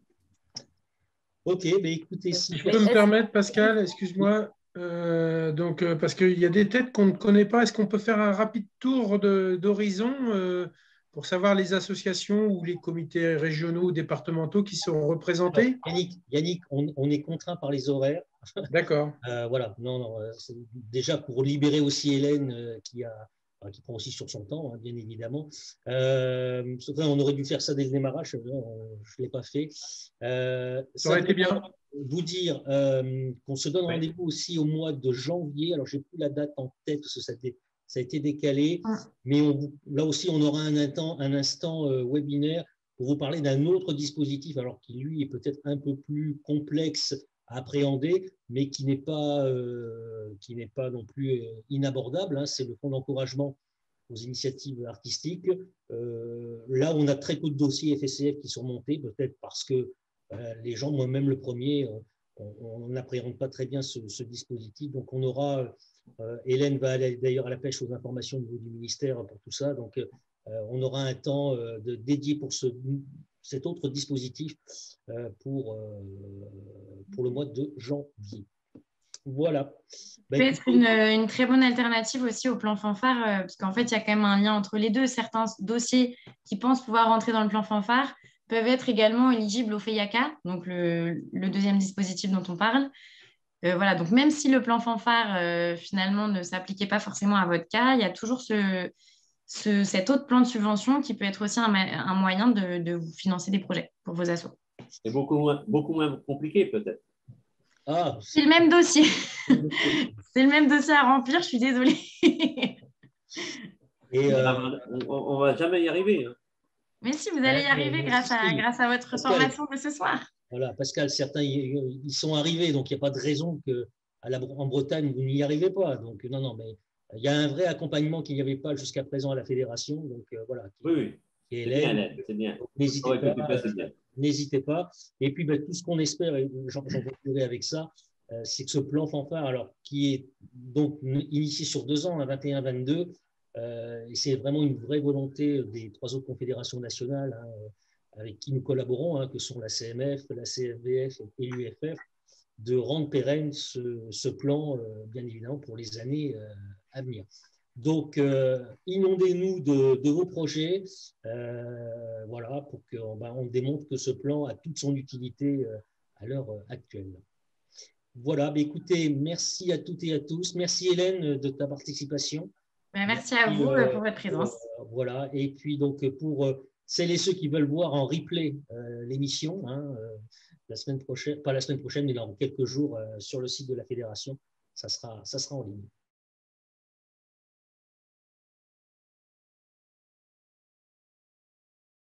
Ok, écoutez, si je peux me permettre, Pascal, excuse-moi, parce qu'il y a des têtes qu'on ne connaît pas. Est-ce qu'on peut faire un rapide tour d'horizon pour savoir les associations ou les comités régionaux ou départementaux qui sont représentés? Yannick, on est contraint par les horaires. D'accord. Voilà, non, déjà pour libérer aussi Hélène qui prend aussi sur son temps, hein, bien évidemment. On aurait dû faire ça dès le démarrage, je ne l'ai pas fait. Ça aurait été bien. Vous dire qu'on se donne rendez-vous aussi au mois de janvier. Alors, je n'ai plus la date en tête parce que ça a été décalé, mais là aussi, on aura un instant webinaire pour vous parler d'un autre dispositif, alors qui, lui, est peut-être un peu plus complexe à appréhender, mais qui n'est pas non plus inabordable. Hein. C'est le fonds d'encouragement aux initiatives artistiques. Là, on a très peu de dossiers FSCF qui sont montés, peut-être parce que les gens, moi-même le premier, on n'appréhende pas très bien ce dispositif. Donc, on aura… Hélène va aller d'ailleurs à la pêche aux informations au niveau du ministère pour tout ça. Donc, on aura un temps dédié pour cet autre dispositif pour le mois de janvier. Voilà. Ça peut être une très bonne alternative aussi au plan fanfare, parce qu'en fait, il y a quand même un lien entre les deux. Certains dossiers qui pensent pouvoir rentrer dans le plan fanfare peuvent être également éligibles au FEIACA, donc le deuxième dispositif dont on parle. Voilà, donc même si le plan fanfare finalement ne s'appliquait pas forcément à votre cas, il y a toujours cet autre plan de subvention qui peut être aussi un moyen de vous financer des projets pour vos assos. C'est beaucoup moins compliqué peut-être. C'est le même dossier. C'est le même dossier à remplir, je suis désolée. Et on ne va jamais y arriver. Hein. Mais si, vous allez y arriver grâce à votre formation de ce soir. Voilà, Pascal, certains ils sont arrivés, donc il n'y a pas de raison qu'en Bretagne, vous n'y arrivez pas. Donc, non, mais il y a un vrai accompagnement qu'il n'y avait pas jusqu'à présent à la fédération. Donc, voilà. Oui. C'est bien. N'hésitez pas. Et puis, tout ce qu'on espère, et j'en conclurai avec ça, c'est que ce plan fanfare, alors, qui est donc initié sur 2 ans, 21-22, et c'est vraiment une vraie volonté des 3 autres confédérations nationales avec qui nous collaborons, que sont la CMF, la CFBF et l'UFF, de rendre pérenne ce plan, bien évidemment, pour les années à venir. Donc, inondez-nous de vos projets, voilà, pour qu'on démontre que ce plan a toute son utilité à l'heure actuelle. Voilà, écoutez, merci à toutes et à tous. Merci Hélène de ta participation. Merci à vous pour votre présence. Voilà, et puis donc pour celles et ceux qui veulent voir en replay l'émission, hein, la semaine prochaine, pas la semaine prochaine, mais dans quelques jours sur le site de la fédération, ça sera en ligne.